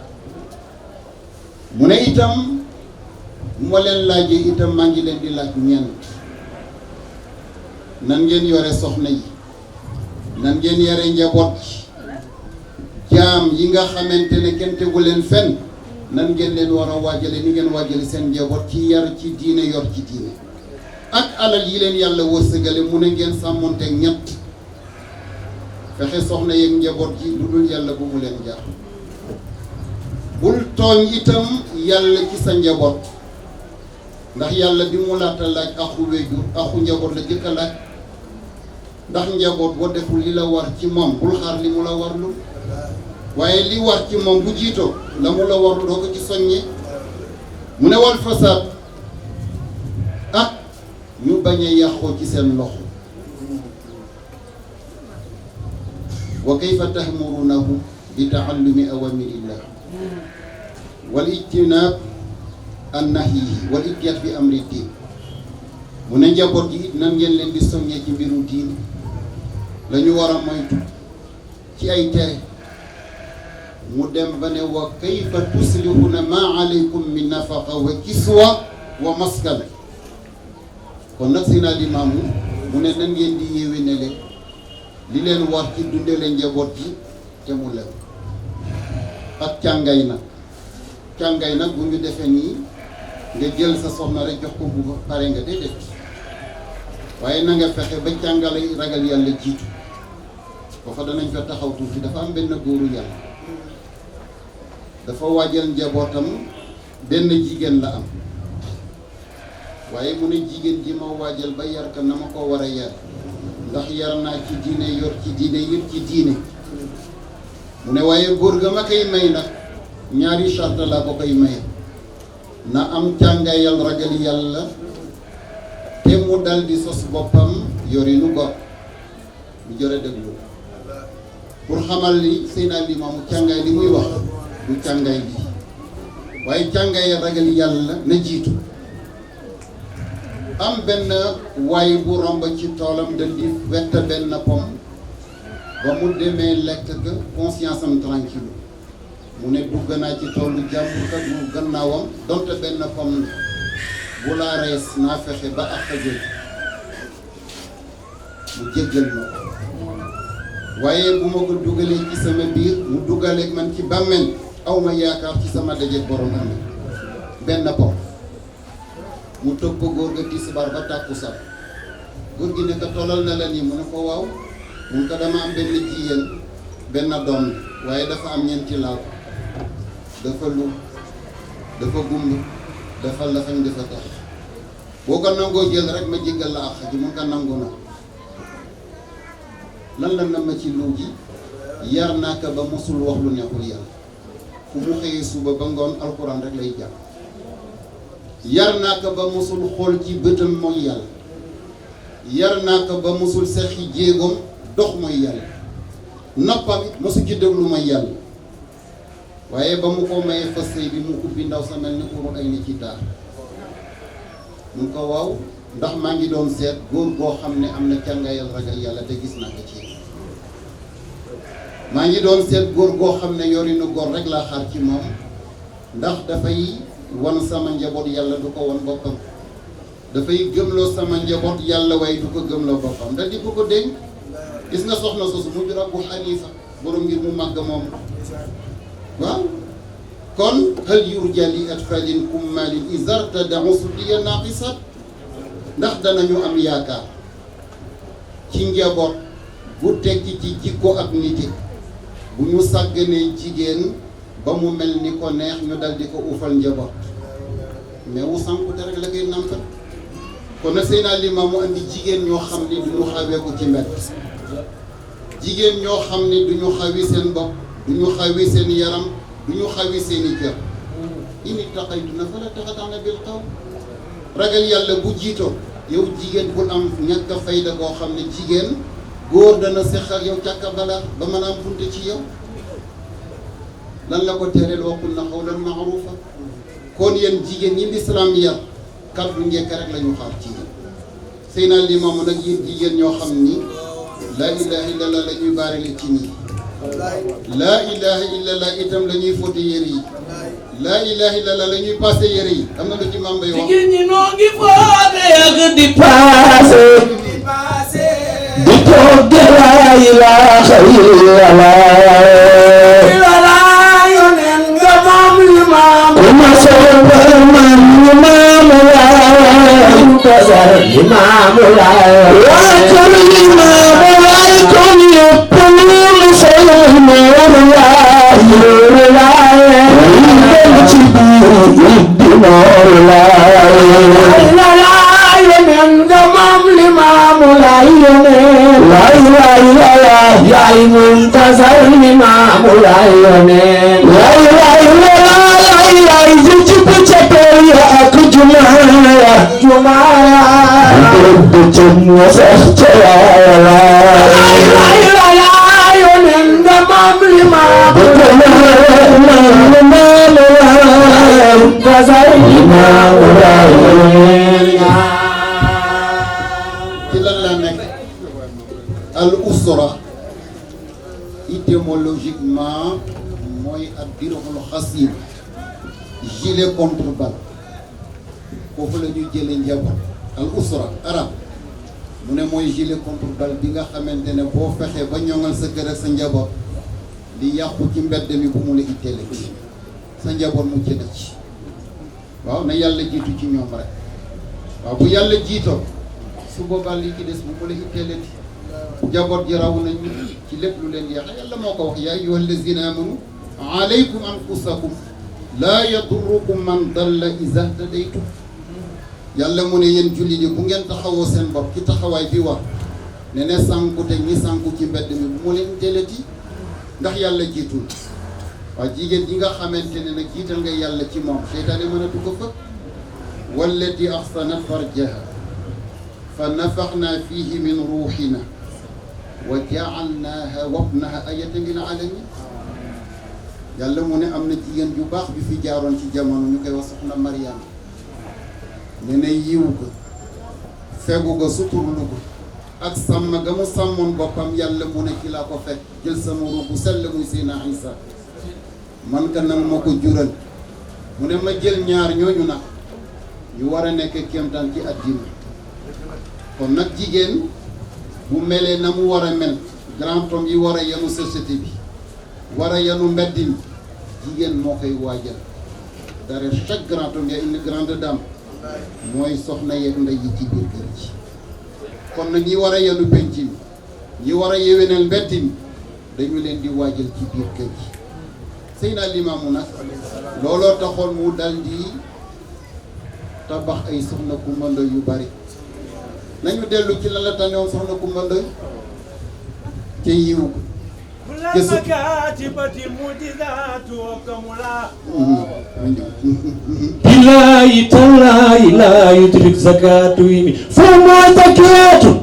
mu ne itam moo leen laajee itam maa ngi leen di laaj ñeent nan ngeen yore soxna yi nan ngeen yore njaboot jaam yi nga xamante ne kenn tegu leen fenn nan ngeen leen war a waajale ni ngeen waajale seen njaboot ci yar ci diine yor ci diine ak alal yi leen yàlla wërsëgale mu ne ngeen sàmmonteeg ñett fexe soxna yeeg njaboot ji lu dul yàlla bu mu leen jaar bul tooñ itam yàlla ci sa njaboot ndax yàlla bi mu laata laaj axu wéjur axu njaboot la jëkk a laaj ndax njaboot boo deful li la war ci moom bul xaar li mu la warlu waaye li war ci moom bu jiitoo la mu la warlu doo ko ci soññe mu ne wal fasaad ak ñu bañ a yàqoo ci seen loxo wa kayfa tahmurunahu bi taallumi awamirillah wal ijtinaab an nahyi wal ittiyaat bi amri diin mu ne njaboot gi it nan ngeen leen di soññee ci mbiru diin la ñu war a moytu ci ay tere mu dem ba ne wa kayfa tuslihuna ma alaykum min nafaqa wa kiswa wa maskan kon nag si naa limaamu mu ne nan ngeen di yéwénale li leen war ci dundale njaboot gi te mu lew ak càngay nag bu ñu defee nii nga jël sa soxna rek jox ko bu pare nga déedéet waaye na nga fexe ba càngale ragal yàlla jiitu foofa danañ fa taxaw tuuti dafa am benn góoru yàlla dafa waajal njabootam benn jigéen la am waaye mu ne jigéen ji ma waajal ba yar ka na ma ko war a yar ndax yar naa ci diine yor ci diine yër ci diine mu ne waaye góor ga ma koy may nag ñaari charte laa ko koy maye na am càngayal ragal yàlla te mu dal di sos boppam yorinu gor bu jore déglu pour xamal li Seydina Limaamu càngaay li muy wax du càngaay bi waaye càngayal ragal yàlla na jiitu am benn waay bu romb ci toolam dal di wett benn pom ba mu demee lekk ga conscience am tranquille mu ne dugg naa ci toolu jàmbur kat mu gannaawam donte benn pom bu laa rees naa fexe ba ak jóg mu jéggal ma waaye bu ma ko dugalee ci sama biir mu dugaleeg man ci bàmmeel aw ma yaakaar ci sama dajeeg borom am benn pom mu toog ko góor ga tisbaar ba tàkkusaan góor gi ne ko tollal na la nii mu ne ko waaw mun ko dama am benn jigéen benn doom waaye dafa am ñeenti laaw dafa lu dafa gumb dafa lafañ dafa tax boo ko nangoo jël rek ma jéggal la àq ji mun ko nangu na lan la na ma ci lu ji yar naa ko ba mosul wax lu neexul yàlla fu mu xëyee suba ba ngoon alxuraan rek lay jàng yar naa ko ba mosul xool ci bëtam mooy yàlla yar naa ko ba mosul sexi jéegoom dox mooy yàlla noppam it mosu ci déglu mooy yàlla waaye ba mu ko mayee fas sëy bi mu ubbi ndaw sa mel ni urul ay ni ci taar mun ko waaw ndax maa ngi doon seet góor goo xam ne am na càngayal ragal yàlla te gis naa ko ci maa ngi doon seet góor goo xam ne yorinu góor rek laa xaar ci moom ndax dafay wan sama njaboot yàlla du ko wan boppam dafay gëmloo sama njaboot yàlla waaye du ko gëmloo boppam da di ko dénk gis nga soxna soosu mu jur Abu Hanifa borom ngir mu màgg moom waaw kon hal yurja li atfalin kummalin izartadau sudiya naqisat ndax danañu am yaakaar ci njaboot bu tekki ci jikko ak nite bu ñu sàgganee jigéen ba mu mel ni ko neex ñu dal di ko uufal njaboot mais wu sànkute rek la koy nampal kon nag Seydina Limaamu andi jigéen ñoo xam ni du ñu xawee ko ci mbedd jigéen ñoo xam ni du ñu xawi seen bopp du ñu xawi seen yaram du ñu xawi seen i kër in ittaqaytunna falaa taxda'na bil qawl ragal yàlla bu jiitoo yow jigéen bul am ñàkk a fayda koo xam ne jigéen góor dana seq ak yow càkka balaa ba mën a am bunte ci yow lan la ko tereel waxul na qawlan ma'ruufa kon yéen jigéen ñi lislaam yar kàddu njëkk rek la ñu xaar ci yéen Seydina Limaamu nag yéen jigéen ñoo xam ni laa ilaha illallah la ñuy baarale ci nii laa ilaha illallah itam la ñuy fóote yére yi laa ilaha illallah la ñuy passé yére yi am na lu ci Mame Mbaye wax jigéen ñi noo ngi fóote ak di passé di togge laa ilaha illallah yonen nga moom Limaamu ma soobal man Limaamu laay tasar Limaamu laay waay kon Limaamu laay kon yëpp lu sol Limaamu laay yóoru laay dem ci biir di nooru laay yonen nga moom Limaamu laay yonen laay laay laay yaay muntasar Limaamu laay yonen laay laay laay laay ci bëccëg ya ak jumaaya bëccëg nga sax ca laay laay yonen nga moom Limaamu laay muntasar Limaamu laay ci lan la nekk al usra étymologiquement mooy ab dirhul xasib gilet contre balle foofu la ñuy jëlee njaboot al usra arab mu ne mooy gilet contre balle bi nga xamante ne boo fexee ba ñoŋal sa kër ak sa njaboot li yàqu ci mbedd mi bu mu la itteele sa njaboot mu ci ci waaw na yàlla jiitu ci ñoom rek waaw bu yàlla jiitoo su boobaa li ci des bu mu la itteele njaboot ji raw nañu ci lépp lu leen yàq yàlla moo ko wax yaa ayyuha allazina amanu alaykum anfusakum laa yadurrukum man dalla iza htadaytum yàlla mu ne yéen julli di bu ngeen taxawoo seen bopp ci taxawaay bi war ne ne sànku te ñi sànku ci mbedd mi bu mu leen teleti ndax yàlla jiitul waaw jigéen ji nga xamante ne nag jiital nga yàlla ci moom seytaane mënatu ko fëkk wallati ahsanat farjaha fa nafaxna fihi min ruuxina wa jaalnaaha wabnaha ayatan lil alamin yàlla mu ne am na jigéen ju baax bi fi jaaroon ci jamono ñu koy wax soxna Mariama ne ne yiw ko fegu ga suturlu ko ak sàmm ga mu sàmmoon boppam yàlla mu ne ci laa ko fekk jël sama ruux bu sell muy Seydina Isa man ka nag ma ko jural mu ne ma jël ñaar ñooñu nag ñu war a nekk kéemtaan ci àddina kon nag jigéen bu melee na mu war a mel grand homme yi war a yenu société bi war a yenu mbedd mi jigéen moo koy waajal dara chaque grand homme ya une grande dame mooy soxna yeeg ndey yi ci biir kër gi kon nag ñi war a yenu penc mi ñi war a yeweneel mbedd mi dañu leen di waajal ci biir kër gi Seydina Limaamu nag looloo taxoon mu dal di tabax ay soxna Kumba Ndoy yu bari nañu dellu ci la la tànnewoon soxna Kumba Ndoy te yiw ko te su billahi tallahi la yudrik zakatu yimi fama zakatu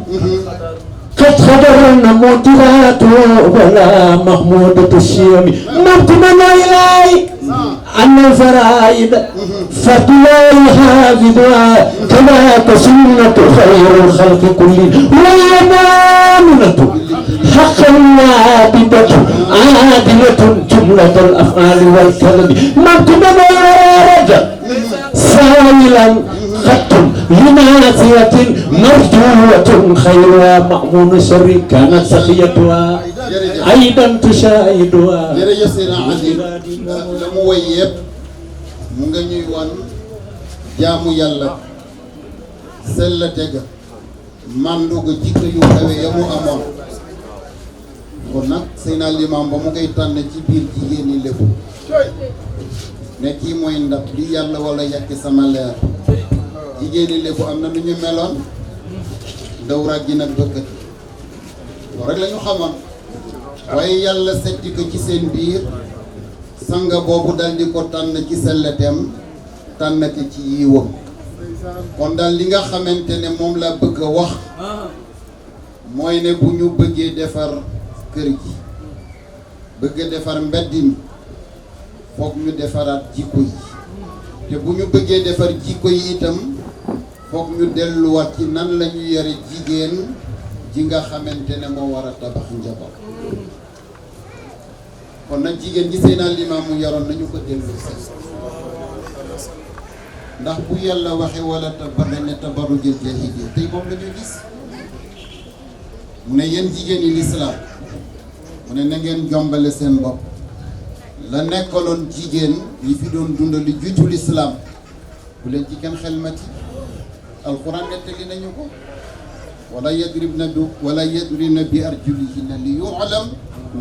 قد خبرنا موترات ولا محمودة الشيم مبتنا إلهي أن الفرائد فتلاي حافظها كما كسنة خير الخلق كلهم والأمانة حقا عابدة عادلة جملة الأفعال والكلم مبتنا إلهي سائلا خط لناسية مرجوة خيرها مأمون شر كانت سخيتها أيضا تشاهدها jërëjëf Seydina Ali la mu woy yëpp mu nga ñuy wan jaamu yàlla sell tega mandu ga jikko yu kawe ya mu amoon kon nag Seydina Limaam ba mu koy tànn ci biir jigéen ñi lépp ne kii mooy ndab li yàlla wala yàkki sama leer jigéen ñi lépp am na nu ñu meloon dawraat ji nag bëkkat loolu rek la ñu xamoon waaye yàlla setti ko ci seen biir sanga boobu dal di ko tànn ci selleteem tànn ko ci yiwam kon daal li nga xamante ne moom la bëgg a wax mooy ne bu ñu bëggee defar kër gi bëgg a defar mbedd mi foog ñu defaraat jikko yi te bu ñu bëggee defar jikko yi itam foog ñu delluwaat ci nan la ñu yore jigéen ji nga xamante ne moo war a tabax njaboot kon nag jigéen ñi Seydina Limaamu yaroon nañu ko dellu si ndax bu yàlla waxe wala tabarrajna tabarrujal jaahiliyya tey moom la ñu gis mu ne yéen jigéen yi lislaam mu ne na ngeen jombale seen bopp la nekkaloon jigéen yi fi doon dund li jiitu lislaam bu leen ci kenn xelmati alxuraan nettali nañu ko wala yadribna bi arjulihinna li yu'lam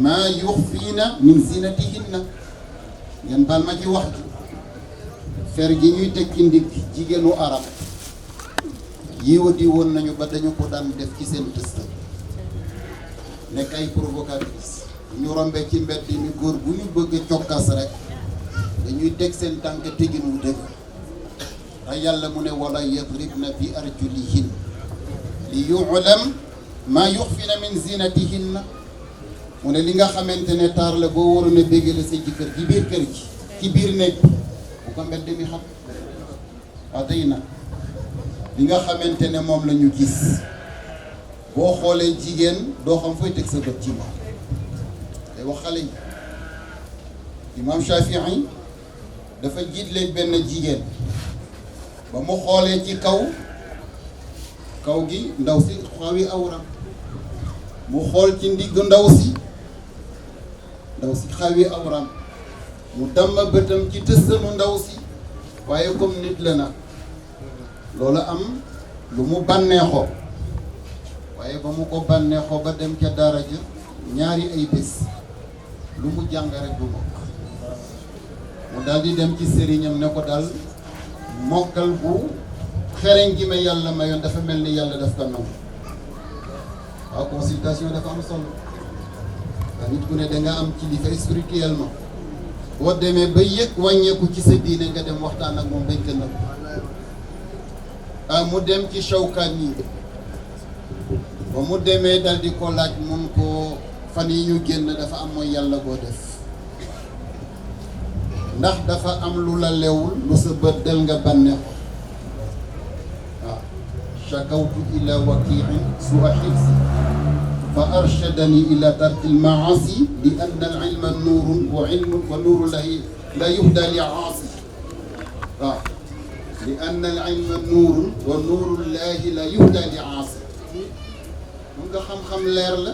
maa yuxfiina min zinatihinna ngeen baal ma ci wax ji fer gi ñuy teg ci ndigg jigéenu arab yiwadi woon nañu ba dañu ko daan def ci seen tësta nekk ay provocatrice ñu rombe ci mbedd mi góor bu ñu bëgg a cokkas rek dañuy teg seen tànk tegin wu dëgg te yàlla mu ne wala yadribna bi arjulihin li yu'lam maa yuxfina min zinatihinna mu ne li nga xamante ne taar la boo waroon a béggale sa jëkkër ci biir kër gi ci biir néeg bu ko mbedd mi xam waaw tey nag li nga xamante ne moom la ñu gis boo xoolee jigéen doo xam fooy teg sa bët ci moom day wax xale yi Imam Shafii dafa jiitleeg benn jigéen ba mu xoolee ci kaw gi ndaw si xawi awram mu xool ci ndigg ndaw si xawi awram mu damma bëtam ci tëstanu ndaw si waaye comme nit la nag loolu am lu mu bànneexoo waaye ba mu ko bànneexoo ba dem ca daara ja ñaari ay bés lu mu jàng rek du mokk mu daal di dem ci sëriñam ne ko daal mokkal bu xereñ gi ma yàlla mayoon dafa mel ni yàlla daf ko nangu waaw consultation dafa am solo ndax nit ku ne danga am kilifa spirituellement boo demee ba yëg wàññeeku ci sa diine nga dem waxtaan ak moom bañ ko nangu mu dem ci Shawkaani ba mu demee dal di ko laaj mun ko fan yi ñu génn dafa am mooy yàlla boo def ndax dafa am lu la lewul lu sa bët del nga bànneex waaw shakawtu ila wakiin sua xilsi fa arshadani ila tarki lmaasi li anna al ilma nuurun wa ilmun wa nuuru lahi la yuhda li aasi waaw li anna al ilma nuurun wa nuuru llahi la yuhda li aasi mun nga xam-xam leer la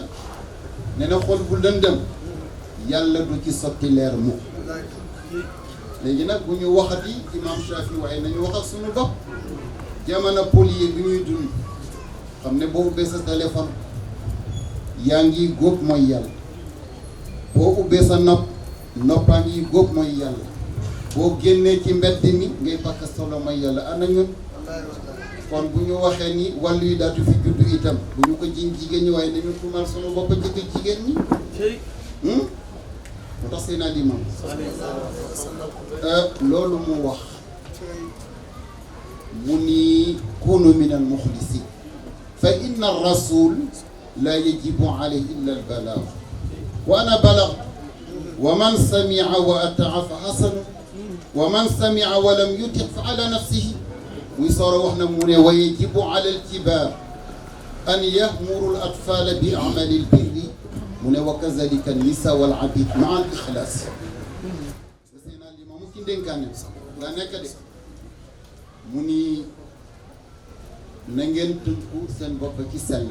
ne na xol bu lëndëm yàlla du ci sotti leer mu léegi nag bu ñu waxati Imam Shafi waaye nañu wax ak suñu bopp jamono polier bi ñuy dund xam ne boo ubbee sa téléphone yaa ngi góob mooy yàlla boo ubbee sa noppaa ngi góob mooy yàlla boo génnee ci mbedd mi ngay bakk solo mooy yàlla ana ñun kon bu ñu waxee ni wàllu yi daatu fi juddu itam bu ñu ko jiñ jigéen ñi waaye nañu tuumal sunu bopp jëkk jigéen ñi moo tax Seydina Limaamu loolu mu wax mu ni kunu min al muxlisin fa inna ar rasul la yajibu alayhi illa al balagh wa ana balagh wa man samia wa ataa fa hasanu wa man samia wa lam yutiq fa ala nafsihi muy soor a wax na mu ne wa yajibu ala al kibar an yahmuru al atfala bi amali al birri mu ne wa kazalika nisa wal abid maa al ixlaas Seydina Limaamu ci ndénkaane la nekk de mu ni na ngeen tënku seen bopp ci sell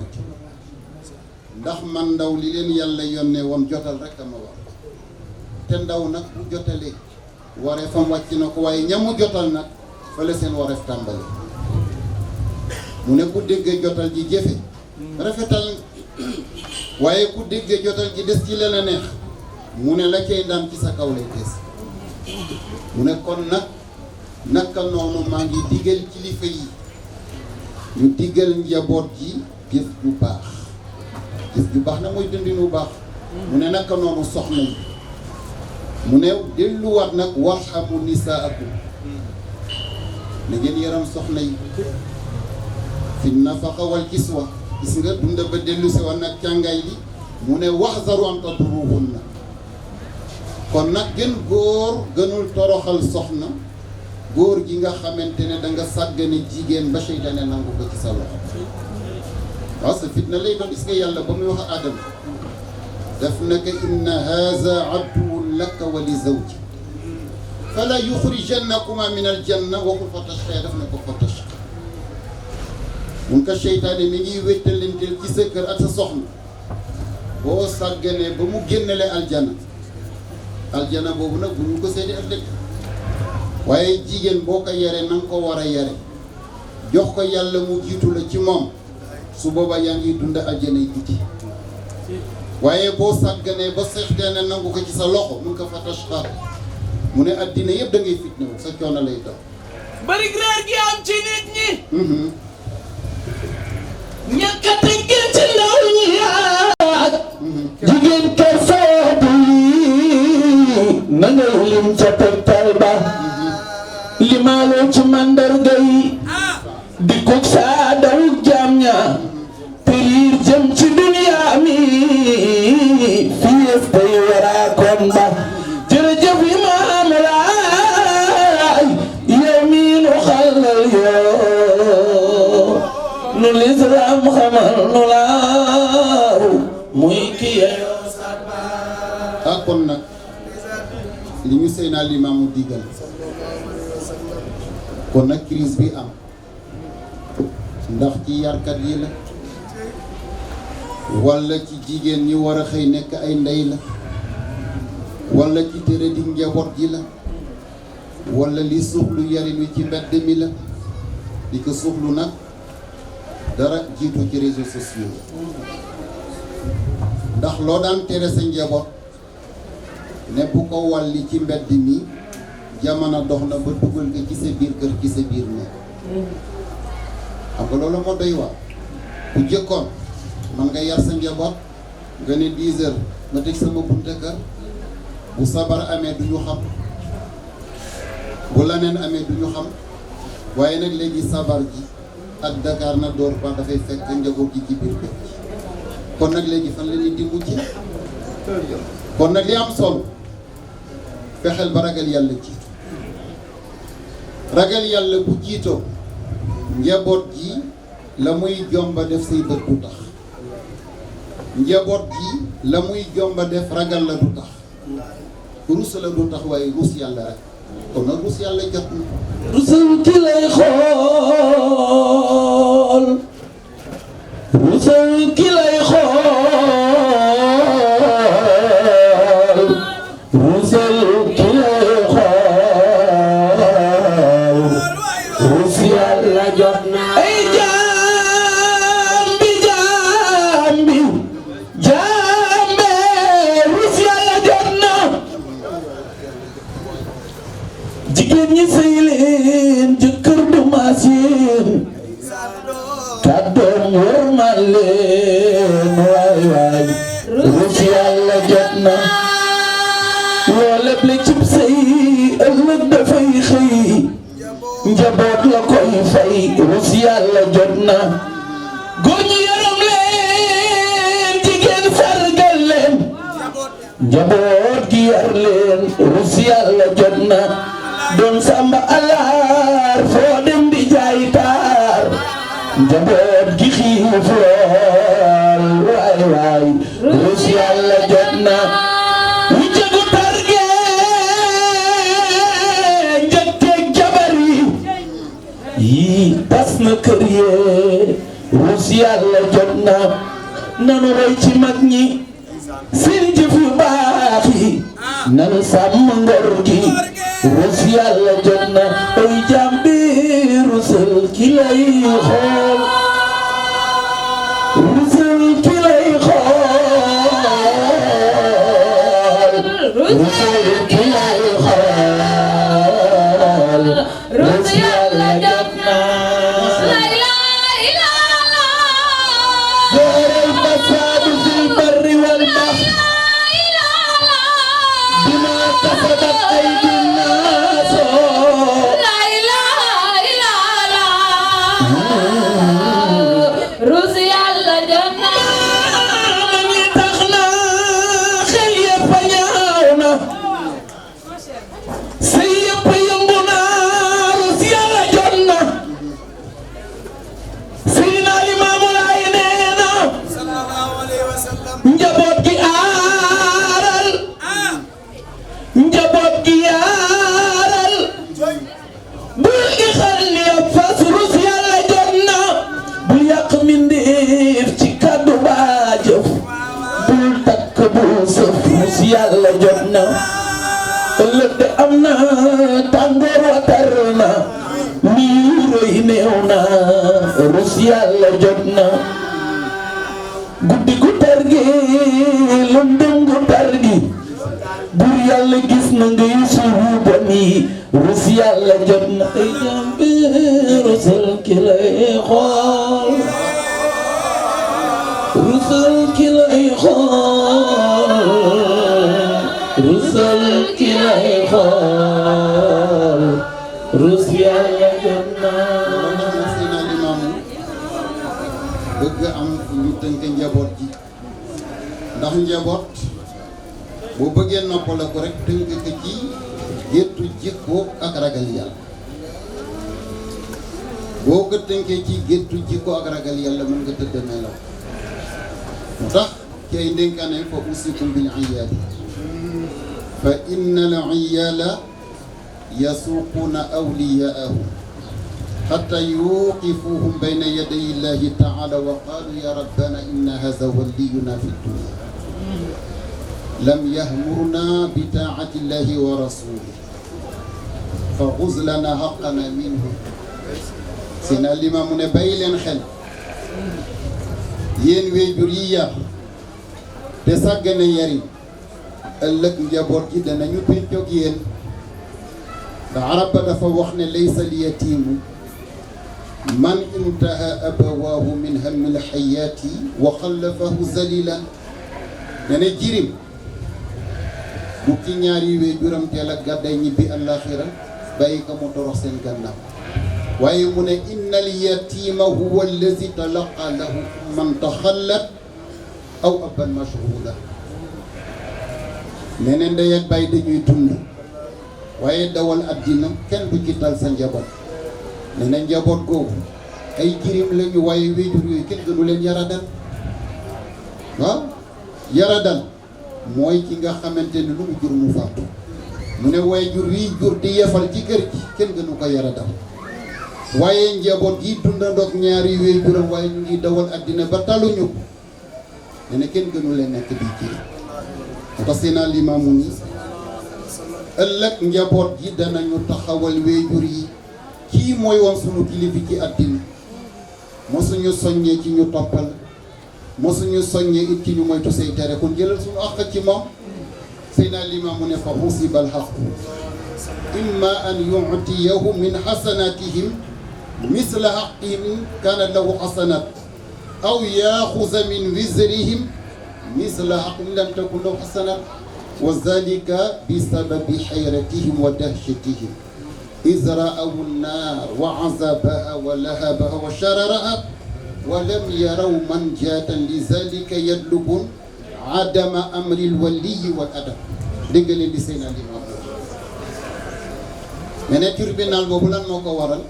ndax man ndaw li leen yàlla yónnee woon jotal rek ama war te ndaw nag bu jotalee waree fam wàcc na ko waaye ñamu jotal nag fa la seen wareef tàmbali mu ne ku déggee jotal ji jëfe rafetal waaye ku déggee jotal ji des ci leen a neex mu ne la cay daan ci sa kaw lay des mu ne kon nag naka noonu maa ngi digal kilifa yi ñu digal njaboot ji jëf ju baax jëf ju baax na mooy dundin bu baax mu ne naka noonu soxna yi mu ne delluwaat nag warhamu nisaakum na ngeen yaram soxna yi fi nafaqa wal kiswa gis nga dunda ba dellu si woon nag càngaay li mu ne waxzaru an tadruhunna kon nag gën góor gënul toroxal soxna góor gi nga xamante ne da nga sàggane jigéen ba seytaane nangu ko ci sa loxo waaw sa fitna lay doon gis nga yàlla ba muy wax Adama daf naka inna haza aduwwun laka wa li zawji fala yuxrijannakuma min aljanna waxul fa tashqa daf na ko fa tashqa mun ko seytaane mi ngi wéttalanteel ci sa kër ak sa soxna boo sàgganee ba mu génnale aljana boobu nag bu ñu ko seedi ak dëkk waaye jigéen boo ko yare na nga ko war a yare jox ko yàlla mu jiitu la ci moom su boobaa yaa ngi dund aljana yi biti waaye boo sàgganee ba seytaane nangu ko ci sa loxo mun ko fa tashqa mu ne addina yëpp da ngay fitna wu sa coono lay daw bari réer gi am ci nit ñi ñàkkate ngeen ci ndaw ñi yaat jigéen kër soobu na ngay lim ca tegtal ba limaaloo ci mandarga yi di kuk saa daw jaam ña piriir jëm ci duniyaa mi fies tey waraakoon ba jërëjëf Imaam Laay yow mii nu xalal yoo nu lislaam xamal nu laaw muy ki yeyoo ah kon nag li ñu Seydina Limaamu digal kon nag crise bi am ndax ci yarkat yi la walla ci jigéen ñi war a xëy nekk ay ndey la walla ci tere di njaboot gi la walla li suuxlu yarin wi ci mbedd mi la di ko suuxlu nag dara jiitu ci réseaux sociaux ndax loo daan tere sa njaboot ne bu ko walli ci mbedd mi jamono dox na ba dugal nga ci sa biir kër ci sa biir nekk xam nga loolu moo doy waar bu jëkkoon man nga yar sa njaboot nga ne 10 heures ma tëj sama bunte kër bu sabar amee du ñu xam bu laneen amee du ñu xam waaye nag léegi sabar ji ak Dakar na door ba dafay fekk njaboot gi ci biir kër gi kon nag léegi fan la ñuy di mujj kon nag li am solo fexeel ba ragal yàlla jiitu ragal yàlla bu jiitoo njaboot gi la muy jomba def say bët du tax njaboot gi la muy jomba def ragal la du tax rus la du tax waaye rus yàlla rek kon nag rus yàlla jot na rusal ki lay xool rusal ki lay xool rusal ki lay xool rus yàlla jot na ay jambi jambe rus yàlla jot na jigéen ñi sëy leen jëkkër du maas yéen kàddoom warmal leen waay waay rus yàlla jot na loo leble cib sëy ëllëg dafay xëy njaboot la koy fay rus yàlla jot na góor ñi yaram leen jigéen sargal leen njaboot gi yar leen rus yàlla jot na doon samba alaar foo dem di jaay taar njaboot gi xiif lool waay waay rus yàlla jot na wu jëgu targe njëkkeeg jabar yi tas na kër yee rus yàlla jot na nanu roy ci mag ñi seen jëf yu baax yi nanu sàmm ngor gi rus yàlla jot na ay jàmbi rusal ki lay xool rusal ki lay xool rusal ki lay xool rus yàlla jot na dooral fasaadu fil barri wal bahri bima kasabat aydin naas yàlla jot na ëllëg de am na tàngoor wa tar na lii rëy néew na rus yàlla jot na guddi gu tar gi lëndëm gu tar gi bur yàlla gis na ngay suubu bon yi rus yàlla jot na ay jàmbi rusal ki lay xool rusal ki lay xool rusal ki lay xool rus yàlla jot na Seydina Limaamu bëgg am ñu tënk njaboot ji ndax njaboot boo bëggee noppala ko rek tënk ko ci géttu jikko ak ragal yàlla boo ko tënkee ci géttu jikko ak ragal yàlla mën nga tëdd nelaw moo tax ci ay ndénkaane fa usikum bil iyaali fa inna al iyaala yasuuquuna awliyaahu xatta yuqifuhum bayna yaday illahi taala wa qaalu ya rabbana inna haza waliyuna fi dunya lam yahmurna bi taati illahi wa rasulih fa xuz lana xaqana minhu Seydina Limaamu ne bàyyi leen xel yéen waajur yi yar te sàggane yariñ ëllëg njaboot gi danañu pencoog yéen ndax arab ba dafa wax ne laysa al yatiimu man intaha abawaahu min hammi l xayaati wa xallafahu zalilan ne ne jirim bu ki ñaari waajuram teel a gàdday ñibbi àllaaxira bàyyi ko mu torox seen gannaaw waaye mu ne inna al yatiima huwa allazi talaqa lahu man taxallat aw abban mashhuuda ne ne ndey ak baay dañuy dund waaye dawal àddina kenn du ci tal sa njaboot ne na njaboot googu ay jirim lañu waaye waajur yooyu kenn gënu leen yaradal waaw yaradal mooy ki nga xamante ne lu mu jur mu faatu mu ne waajur wi jur di yefal ci kër gi kenn gënu ko yaradal waaye njaboot gi dundandoog ñaari waajuram waaye ñu ngi dawal àddina ba taluñu ko ne na kenn gënu leen nekk di jirim moo tax Seydina Limaamu ni ëllëg njaboot gi danañu taxawal waajur yi kii mooy woon sunu kilifi ci àddina mosuñu soññee ci ñu toppal mosuñu soññee it ci ñu moytu say tere kon jëlal suñu àq ci moom Seydina Limaamu ne fa xusiba alxaqu imma an yu'tiyahu min xasanatihim misla xaqihim kaana lahu xasanat aw yaaxuza min wisrihim misla xaqihim lam takun lahu xasanat wa zalika bi sababi xayratihim wa dahshatihim iz ra'aw an-naar wa azabaha wa lahabaha wa shararaha wa lam yaraw manjatan li zalika yatlubun adama amri al-waliyi wal adab dégg nga leen di Seydina Limaamu ne ne tribunal boobu lan moo ko waral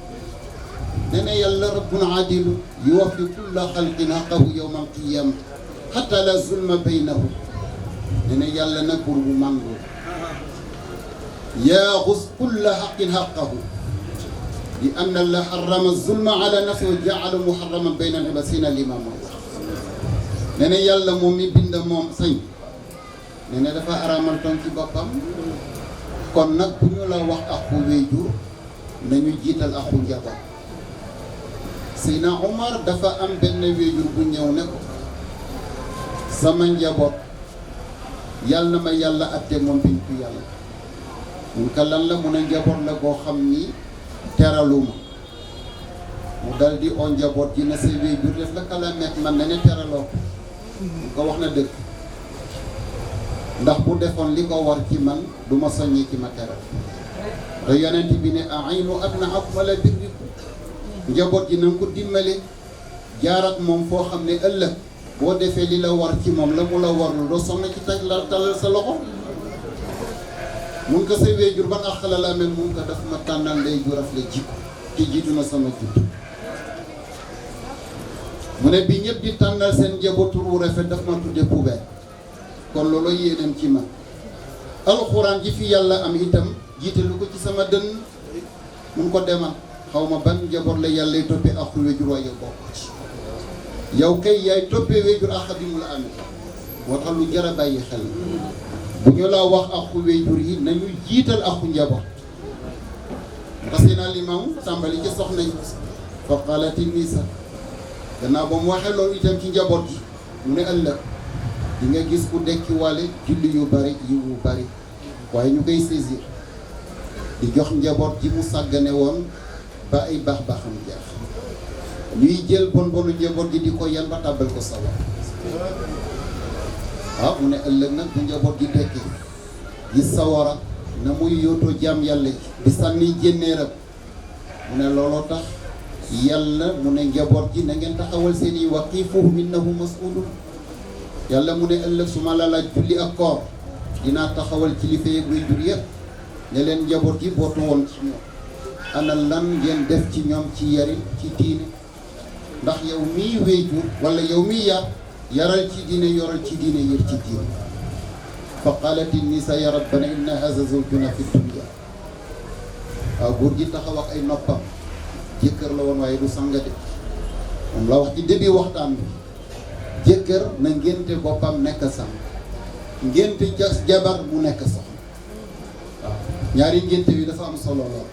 ne ne yàlla rabbun adilu yuwaffi kulla xalqin haqqahu yawma al-qiyama hatta la zulma baynahum ne ne yàlla nag buur bu màndu yaaxuz kulla xaqin xaqahu li anna la xarama zulma ala nafsi wa jaala muharraman bayna al-ibaad Seydina Limaamu ne ne yàlla moom mi bind moom sañ ne ne dafa araamal toon ci boppam kon nag bu ñu la wax aqu waajur nañu jiital aqu njaboot Seydina Omar dafa am benn waajur bu ñëw ne ko sama njaboot yàlla na ma yàlla atte moom bintu yàlla mun ko lan la mun a njaboot la koo xam ni teraluma mu dal di oo njaboot ji na say waajur def la kala meek man ne ne teraloo ko mun ko wax na dëgg ndax bu defoon li ko war ci man du ma soññi ci ma teral te yonent bi ne aaynu abnaakum ala birrikum njaboot ji na nga ko dimbale jaar ak moom foo xam ne ëllëg boo defee li la war ci moom la mu la warlu doo sonn ci teg la talal sa loxo mun ko say waajur ban àq la la mel mun ko daf ma tànnal ndey ju raf la jikko te jiitu na sama judd mu ne bi ñëpp di tànnal seen njabootu ru rafet daf ma tudde poubelle kon loolu yéenam ci man alxuraan ji fi yàlla am itam jiitalu ko ci sama dënn mun ko demal xaw ma ban njaboot la yàlla toppee àqu waajur waaye bokk ci yow kay yaay toppee waajur àq bi mu la amee moo tax lu jar a bàyyi xel bu ñu la wax aqu wéyjur yi nañu jiital aqu njaboot parce que naa limaam tàmbali ci soxna yi fa qaalati nisa gannaaw ba mu waxee loolu itam ci njaboot gi mu ne ëllëg di nga gis ku dekki wàlle julli yu bari yu bari waaye ñu koy saisir di jox njaboot ji mu sàggane woon ba ay baax-baaxam jeex ñuy jël bon bonu njaboot gi di ko yan ba tàbbal ko sawar waaw mu ne ëllëg nag bu njaboot gi tekki gis sawara na muy yootoo jaam yàlla di sànni jénnéeram mu ne looloo tax yàlla mu ne njaboot gi na ngeen taxawal seen i waqifuhum innahum mas'ulun yàlla mu ne ëllëg su ma la laaj julli ak koor dinaa taxawal kilifa yeeg waajur yëpp ne leen njaboot gi bootu woon ci ñoom ana lan ngeen def ci ñoom ci yarin ci diine ndax yow miy waajur wala yow miy yaral ci diine yoral ci diine yër ci diine fa qaalat nisa ya rabbana inna haza zawjuna fi dunya waaw góor gi taxaw ak ay noppam jëkkër la woon waaye du sangate moom la wax ci début waxtaan bi jëkkër na ngénte boppam nekk sang ngénte jabar mu nekk sax waaw ñaari ngénte bi dafa am solo lool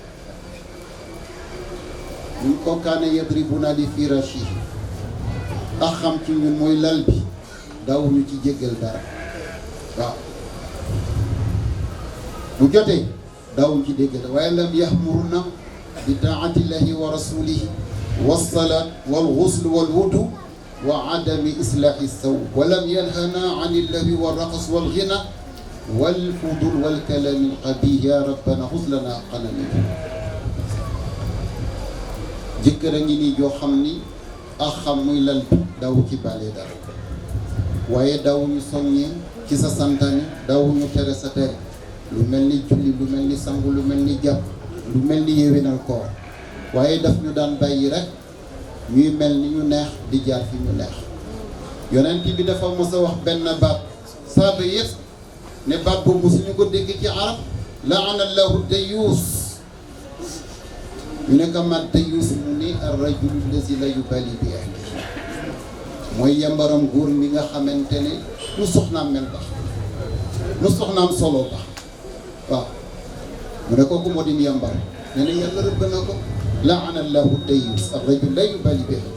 ñun ko kaane yadribuna li firashihi tax xam ci ñun mooy lal bi daawuñu ci jéggal dara waaw bu jotee daawuñu ci déggal dara waaye lam yahmuruna bi taatillahi wa rasulihi wasalaat wal ghusl wal wudu wa adami islaahi saw wa lam yanhana an illahi wa raqas wal ghina wal fudul wal kalami alqabih ya rabbana xus lana qanami jëkkër a ngi nii joo xam ni ak xam muy lal bi daawu ci bale dara waaye daawuñu soññee ci sa santaane daawuñu tere sa tere lu mel ni julli lu mel ni sangu lu mel ni jàpp lu mel ni yéwénal koor waaye daf ñu daan bàyyi rek ñuy mel ni ñu neex di jaar fi ñu neex yonent bi dafa mos a wax benn baat saaba yëpp ne baat boobu suñu ko dégg ci arab laana allahu dayuus ñu ne ko mat dayuus mu ni ar-rajulu allazi la yubali bi ahlihi mooy yambaram góor mi nga xamante ne lu soxnaam mel baax lu soxnaam solo baax waaw mu ne kooku moo di yambar ne na yàlla rëbb na ko laana allahu dayuus ar-rajulu la yubali bi ahlihi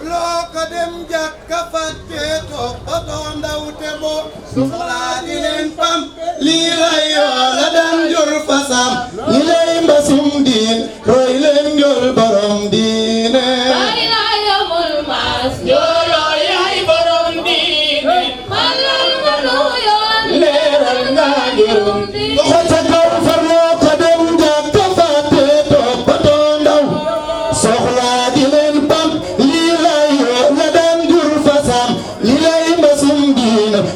loo ko dem jàkka fàtte toog ba doo ndaw te boo soxlaa di leen pam lii lay yoo la daan jur fasam li lay mbasum diin roy leen jur borom diine bay la yamul mas jooloo yaay borom diine malal nga nu yoon leeral nga jurum diine loxo ca kaw far loo ko dem jàkka fàtte toog ba doo ndaw soxlaa di leen pam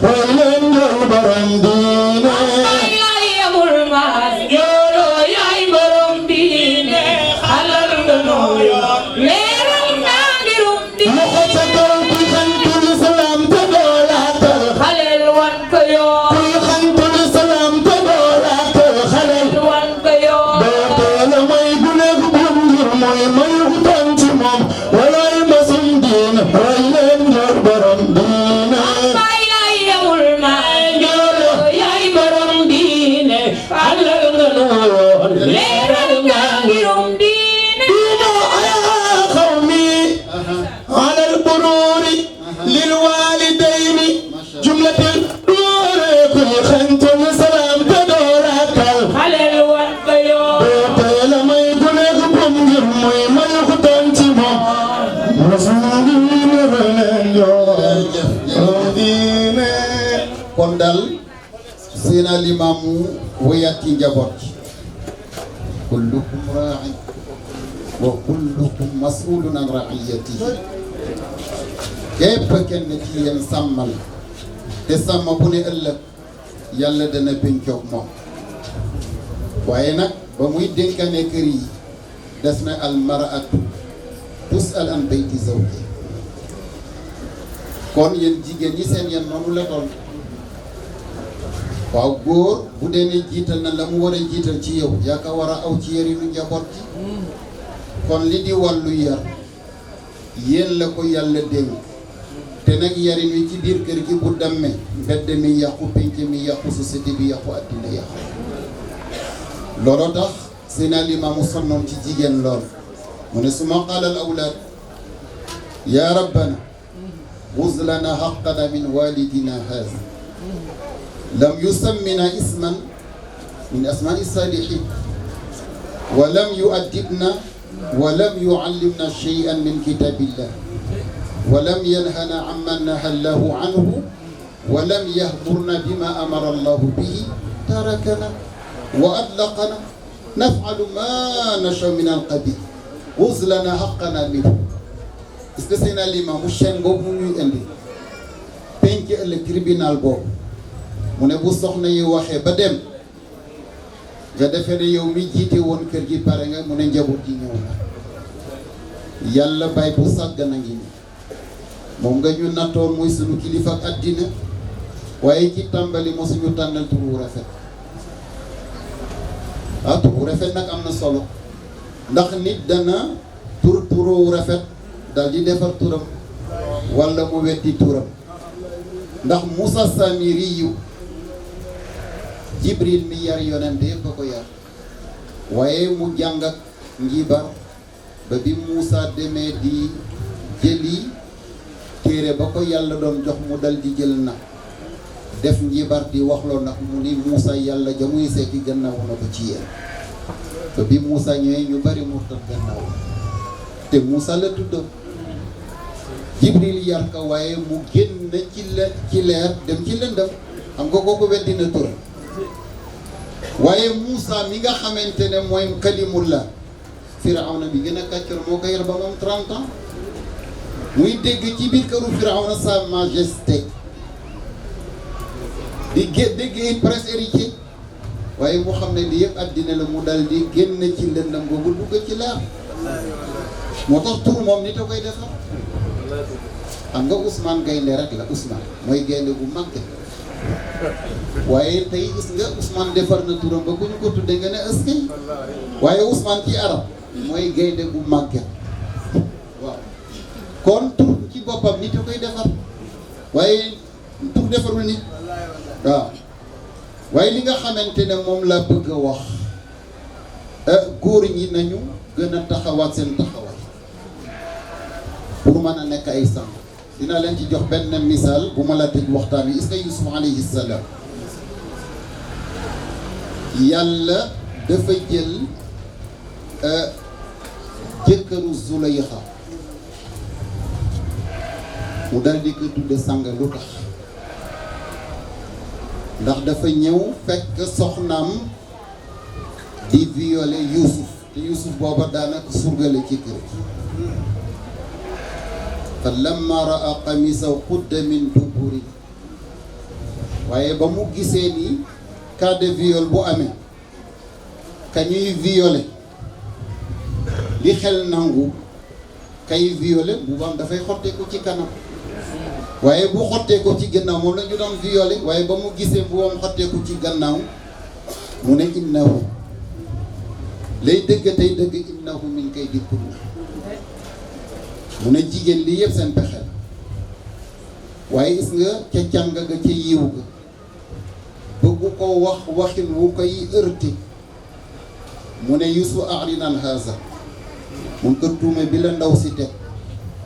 roy leen jur borom diine bay la yamul mas jooloo yaay borom diine xalal nga noo yoon leeral nga jurum diine loxo ca kaw kuy xañtul islam te doo laatal xalel wan ko yoon kuy xañtul islam te doo laatal xalel wan ko yoon dootoo la may gune gu bum ngir mooy may xutaan ci moom walay mbasum diine roy leen jur borom diine alal nga noo leeral nga ngirum diine diino ayaa xawmi alal bururi lil walidayni jumlatil duure kuy xañtul salaam te doolakal xalel wan ko yoo dootee la may gune gu bum ngir muy may xutaan ci moom rasuliina leen yoo diine kon dal Seydina Limaamu woyaat ci njaboot gi kullukum raa'in wa kullukum mas'uulun an ra'iyyatihi képp kenn ci yéen sàmmal te sàmm bu ne ëllëg yàlla dana pencoog moom waaye nag ba muy dénkane kër yi des na al mar'atu tus'al an bayti zawji kon yéen jigéen ñi seen yéen noonu la toll waaw góor bu dee ne jiital na la mu war a jiital ci yow yaa ko war a aw ci yarinu njaboot ji kon li di wàllu yar yéen la ko yàlla dénk te nag yarin wi ci biir kër gi bu dammee mbedd mi yàqu pénc mi yàqu société bi yàqu àddina yàqu looloo tax seen alimaamu sonnoon ci jigéen lool mu ne suma qaala al awlaad yaa rabbana xuz lana xaqana min walidina haza lam yusammina isman min asmaai salihin wa lam yuaddibna wa lam yuallimna shay'an min kitabillah wa lam yanhana amman naha allahu anhu wa lam yahmurna bima amara allahu bihi tarakana wa atlaqana naf'alu ma nasha min alqabih xuz lana xaqana minhu. est-ce que seen alimaamu chaîne boobu mu ñuy indi penc ëllëg tribunal boobu mu ne bu soxna yi waxee ba dem nga defee ne yow mi jiite woon kër gi pare nga mu ne njaboot ji ñëw na yàlla bay bu sàggan a ngi ni moom nga ñu nattoon muy sunu kilifa ak àddina waaye ci tàmbali moo suñu tànnal tur wu rafet tur wu rafet nag am na solo ndax nit dana turu rafet dal di defar turam walla mu weddi turam ndax Moussa Samiri yu Jibril mi yar yonente yëpp a ko yar waaye mu jàng ak njibar ba bi Moussa demee di jëli téere ba ko yàlla doon jox mu dal di jël na def njibar di waxloo nag mu ni Moussa yàlla ja muy seeti gannaaw na ko ci yéen ba bi Moussa ñëwee ñu bari murtat gannaaw te Moussa la tudd Jibril yar ka waaye mu génn ci leer dem ci lëndëm xam nga kooku weddi na turam waaye Moussa mi nga xamante ne mooy kalimullah Firawna bi gën a kàccor moo ko yar ba moom 30 ans muy dégg ci biir këru Firawna sa majesté di dégg une prince héritier waaye mu xam ne li yëpp àddina la mu dal di génn ci lëndëm boobu dugg ci leer moo tax tur moom nit a koy defar xam nga Ousmane gaynde rek la Ousmane mooy gaynde bu màgg waaye tey gis nga Ousmane defar na turam ba ku ñu ko tudde nga ne ëskay waaye Ousmane ci arab mooy gaynde bu màgg waaw kon tur ci boppam nit a koy defar waaye tur defarul nit waaw waaye li nga xamante ne moom laa bëgg a wax góor ñi nañu gën a taxawaat seen taxawaay pour mën a nekk ay sang dina leen ci jox benn misaal bu ma la tëj waxtaan wi est-ce que Yusuf alayhi salaam yàlla dafa jël jëkkëru Zulayxa mu dal di ko tudde sang lu tax ndax dafa ñëw fekk soxnaam di violer Yusuf te Yusuf booba daanaka surgale ci kër fa lamma raa qamisahu qudda min duburi waaye ba mu gisee ni cas de viol bu amee ka ñuy violer li xel nangu kay violer bu baam dafay xotteeku ci kanam waaye bu xotteeku ci gannaaw moom la ñu doon violer waaye ba mu gisee bu baam xotteeku ci gannaaw mu ne innahu lay dëgg tey dëgg innahu min kaydi kunna mu ne jigéen li yëpp seen pexe la waaye gis nga ca càng ga ca yiw ga bëggu ko wax waxin wu koy ërti mu ne Yuusuf arinan haza mun ko tuume bi la ndaw si teg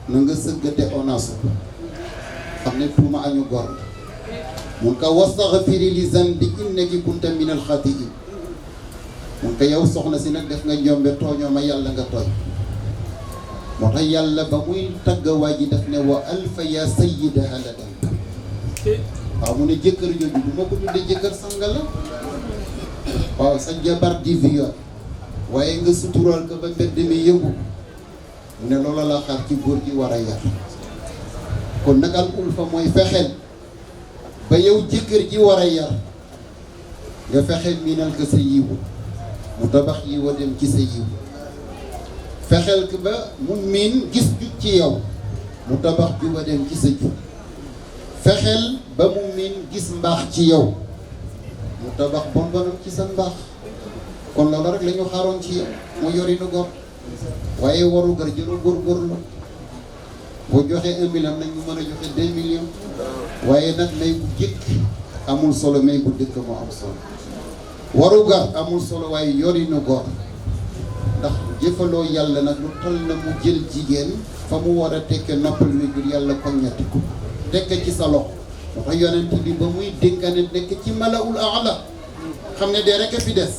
na nga sëggate onaasu xam ne tuuma añu gor mun ko wastaghfiri li zanbi innaki kunta min alxatiin mun ko yow soxna si nag def nga njombe tooñoo ma yàlla nga tooñ moo tax yàlla ba muy tagg waa ji daf ne wa alfa ya sayyida haladan waaw mu ne jëkkër jooju du ma ko tudde jëkkër sanga la waaw sa jabar di viol waaye nga suturaal ko ba mbedd mi yëngu mu ne loola la xaar ci góor gi war a yar kon nag al ulfa mooy fexeel ba yow jëkkër ji war a yar nga fexeel miinal ko sa yiwu mu tabax yiwa dem ci sa yiw fexeel ko ba mu miin gis jub ci yow mu tabax juba dem ci sa jub fexeel ba mu miin gis mbaax ci yow mu tabax bon bonam ci sa mbaax kon loolu rek la ñu xaaroon ci yow mu yorinu góor waaye waru gar jëru góorgóorlu boo joxee 1 million nañ ñu mën a joxe 2 millions waaye nag may bu jëkk amul solo may bu dëkk moo am solo waru gar amul solo waaye yorinu góor ndax jëfaloo yàlla nag lu toll na mu jël jigéen fa mu war a tekke noppal wi jur yàlla koññati ko tekke ci sa loxo moo tax yonent bi ba muy dénkaane nekk ci malaul aala xam ne dee rek a fi des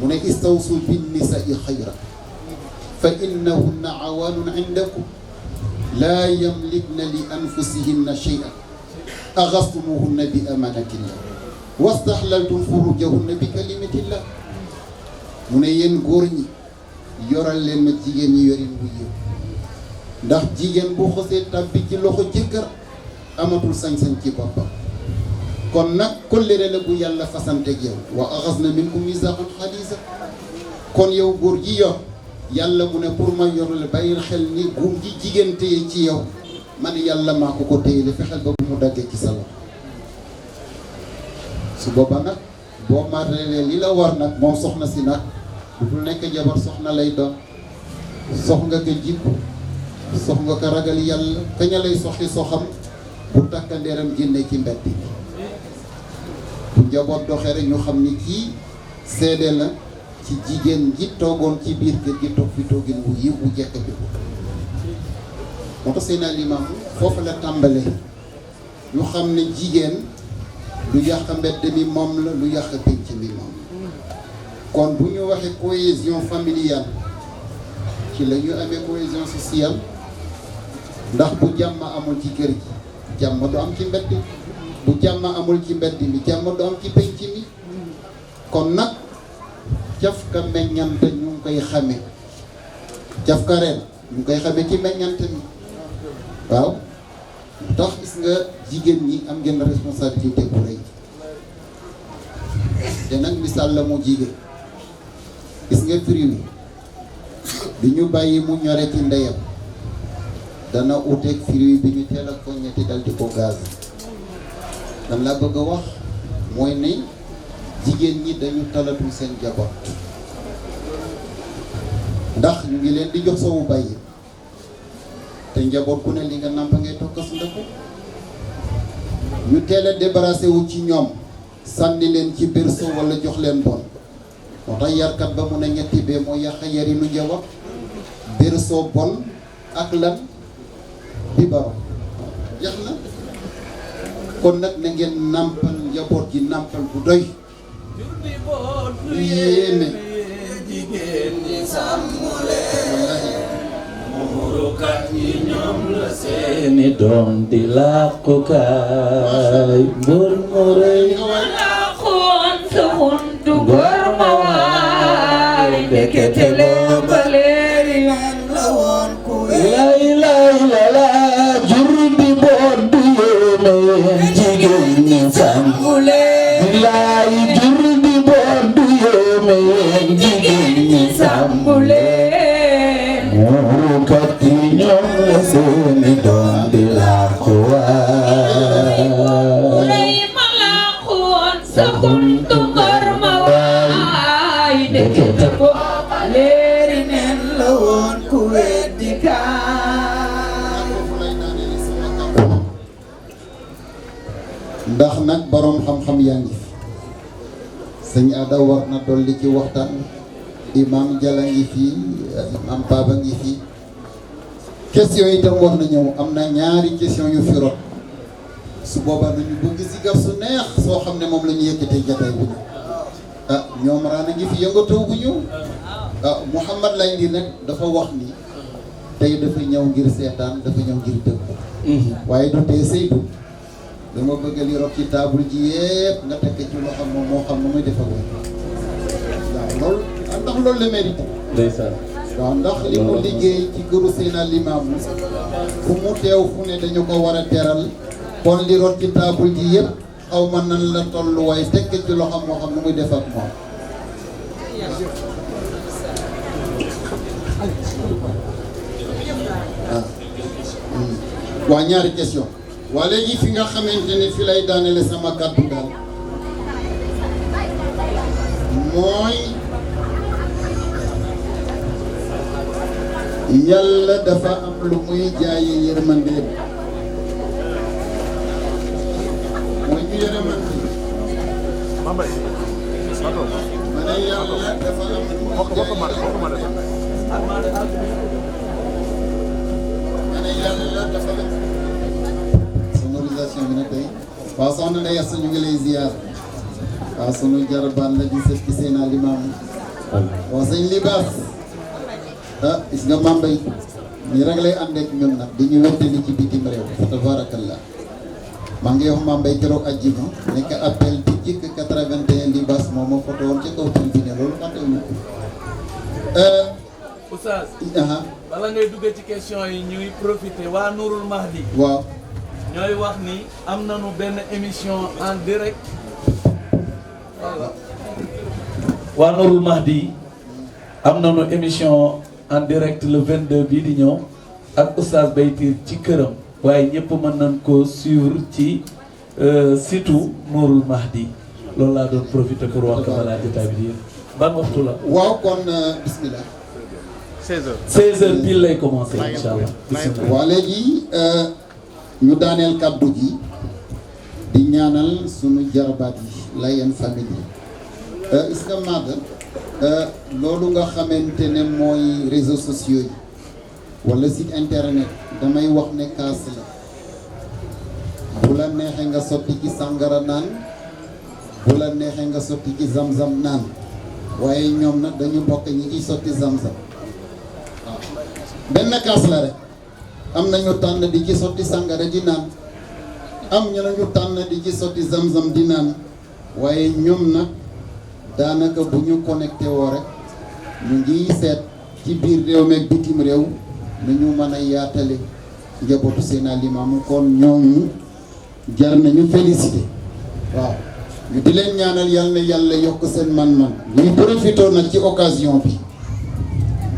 mu ne istawsu bin nisaai xayra fa innahunna awaanun indakum laa yamlikna li anfusihinna shay'an axastumuhunna bi amanatillah wastaxlaltum furujahunna bi kalimatillah mu ne yéen góor ñi yoral leen ma jigéen ñi yorin bu yëw ndax jigéen bu xosee tàbbi ci loxo jëkkër amatul sañ-sañ ci boppam kon nag kóllëre la bu yàlla fasanteeg yow wa axasna minkum misaaqan xaliisa kon yow góor gi yor yàlla mu ne pour ma yor la bàyyil xel ni buum gi jigéen téye ci yow man yàlla maa ko téye la fexeel ba bu mu daggee ci sa loxo su booba nag boo matalee li la war nag moom soxna si nag bu dul nekk jabar soxna lay doon sox nga ko jikko sox nga ko ragal yàlla kaña lay soxi soxam bu takkandeeram génne ci mbedd bi bu njaboot doxee rek ñu xam ni kii seede la ci jigéen ji toogoon ci biir kër gi toog fi toogin bu yiw bu jekk bi ko moo tax Seydina Limaamu foofu la tàmbale ñu xam ne jigéen lu yàq mbedd mi moom la lu yàq pénc mi moom kon bu ñu waxee cohésion familiale ci la ñu amee cohésion sociale ndax bu jàmm amul ci kër gi jàmm du am ci mbedd bu jàmm amul ci mbedd mi jàmm du am ci pénc mi kon nag cafka meññante ñu ngi koy xame cafka ren ñu ngi koy xame ci meññante mi waaw tax gis nga jigéen ñi am ngeen responsabilité bu rëy te nag misaal la mu jigéen gis nga fruit bi ñu bàyyi mu ñore ci ndeyam dana uteeg fruit bi ñu teel a foññeti dal di ko gaz dan laa bëgg a wax mooy ne jigéen ñi dañu talatul seen jaboot ndax ñu ngi leen di jox soowu bàyyi te njaboot ku ne li nga nàmp ngay tokkas ndëkku ñu teel a débarrassé wu ci ñoom sànni leen ci berceau wala jox leen bon moo tax yarkat ba mu ne ñetti bee moo yàq yarinu njaboot berceau bon ak lan bi baro jeex na kon nag na ngeen nàmpal njaboot ji nàmpal bu doy yéeme jigéen ñi sàmmulee murukat yi ñoom la seeni doom di làqukaay mbër mu rëy làquwoon sa xuntu góor ma waay ndekete lee ba leeri yoon la woon ku lay lay la la jur bi boot du yéeme yéen jigéen ñi sàmmulee bilaay jur bi boot du yéeme yéen jigéen ñi sàmmulee murukat yi ñoom la seeni doom di làquwaay lay ma làquwoon sa xuntu góor ma waay ndekete ko leeri neen la woon ku weddi kaay ndax nag boroom xam-xam yaa ngi fi sëñ Ada war na dolli ci waxtaan imam Jala ngi fii imam Baba ngi fii question yi itam war na ñëw am na ñaari question yu fi rot su boobaa nañu bëgg si gar su neex soo xam ne moom la ñu yëkkatee jataay bu ñu ñoom raana ngi fi yëngatoo bu ñu Mouhamad lay ndi nag dafa wax ni tey dafa ñëw ngir seetaan dafa ñëw ngir dëgg waaye du tee Seydou dama bëgg li rot ci table ji yépp nga tekk ci loo xam moom moo xam nu muy def ak waaw loolu ndax loolu la mérite ndeysaan waaw ndax li mu liggéey ci gëru Seydina Limaamu fu mu teew fu ne dañu ko war a teral kon li rot ci table ji yépp xaw ma nan la toll waaye tekk ci loo xam moo xam nu muy def ak moom waa ñaari question waa léegi fi nga xamante ne fi lay daanele sama kàddu daal mooy yàlla dafa am lu muy jaaye yërmande mooy ñu yërmande ma ne yàlla dafa am lu muy jaaye ma ne yàlla dafa am sonorisation bi nag tey waaw soxna Ndeye Assa ñu ngi lay ziar waaw sunu jarabaan la di sët ci seen alimaam waaw sëñ Libaas ah gis nga Mambay nii rek lay ànd ak ñun nag di ñu wéttali ci bitim réew fa tabarakallah maa ngi wax Mambay keroog àjjuma nekk appel bi jikk 81 Libaas moo ma photo woon ci kaw tribune loolu fàttewuñu ko Oustaz bala ngay duggee ci question yi ñuy profité waa Nourul Mahdi waaw ñooy wax ni am nañu benn émission en direct voilà waa Nourul Mahdi am nañu émission en direct le 22 bii di ñëw ak Oustaz Baytir ci këram waaye ñëpp mën nañ ko suivre ci site Nourul Mahdi loolu laa doon profité pour wax ko balaa jotaay bi di yéen ban waxtu la. waaw kon bismillah 16h pile lay commencé incha allah bismillah. waa léegi ñu daaneel kàddu gi di ñaanal sunu jarabaat yi Layène famille est-ce que Maga loolu nga xamante ne mooy réseaux sociaux yi wala site internet damay wax ne kaas la bu la neexee nga sotti ci sàngara naan bu la neexee nga sotti ci zam-zam naan waaye ñoom nag dañu bokk ñi ciy sotti zam-zam waaw benn kaas la rek am nañu tànn di ci sotti sàngara di naan am ñu nañu tànn di ci sotti zam-zam di naan waaye ñoom nag daanaka bu ñu connecté woo rek ñu ngi seet ci biir réew meeg bitim réew nu ñu mën a yaatale njabootu seen alimaamu kon ñooñu jar nañu félicité waaw ñu di leen ñaanal yal na yàlla yokk seen man-man ñuy profité nag ci occasion bi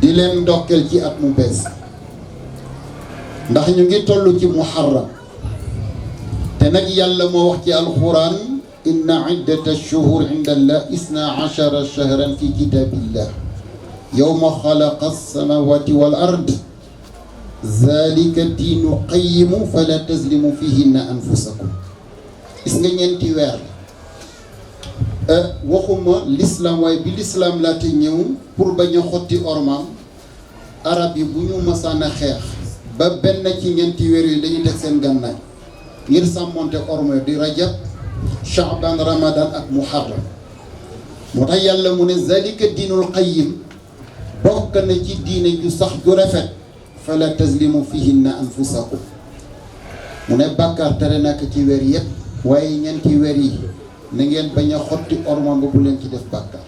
di leen ndokkeel ci at mu bees ndax ñu ngi toll ci muharram te nag yàlla moo wax ci alquran inna iddata ash-shuhur inda allah 12 shahran fi kitabillah yawma xalaqa as-samawati wal ard zalika diinu qayyimu fala tazlimu fihinna anfusakum gis nga ñeenti weer waxuma l'islam waaye bi l'islam laata ñëw pour bañ a xotti ormaam arab yi bu ñu masaan a xeex ba benn ci ñeenti weer yi dañuy teg seen gànnaay ngir sàmmonte orma di rajab shaaban ramadan ak muharram moo tax yàlla mu ne zalika diinul qayyim bokk na ci diine ju sax ju rafet fala tazlimu fihinna anfusakum mu ne bàkkaar tere nak ci weer yépp waaye ñeenti weer yi na ngeen bañ a xotti orma ba bu leen ci def bàkkaar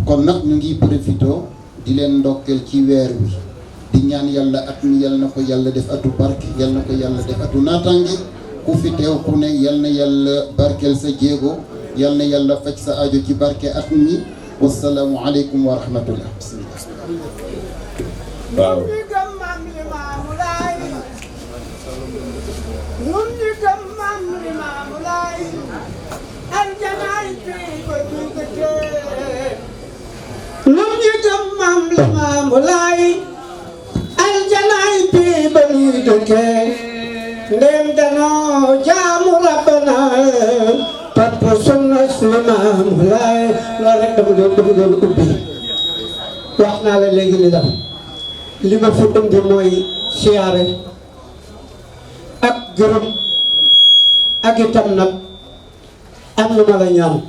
kon nag ñu ngi profito di leen ndokkeel ci weer wi di ñaan yàlla at mi yal na ko yàlla def atu barke yal na ko yàlla def atu naataange ku fi teew ku ne yal na yàlla barkeel sa jéego yal na yàlla faj sa aajo ci barke at mi wasalaamu aleykum wa rahmatullah waaw nun ñi gëm maam Limaamu Laay aljanaay bii ba ñuy dëkkee ndéem danoo jaamu rabbana topp sunna Limaamu Laay loolu rek dama doon ubbi wax naa la léegi ni dam li ma fi indi mooy siyaare ak gërëm ak itam nag am na ma la ñaan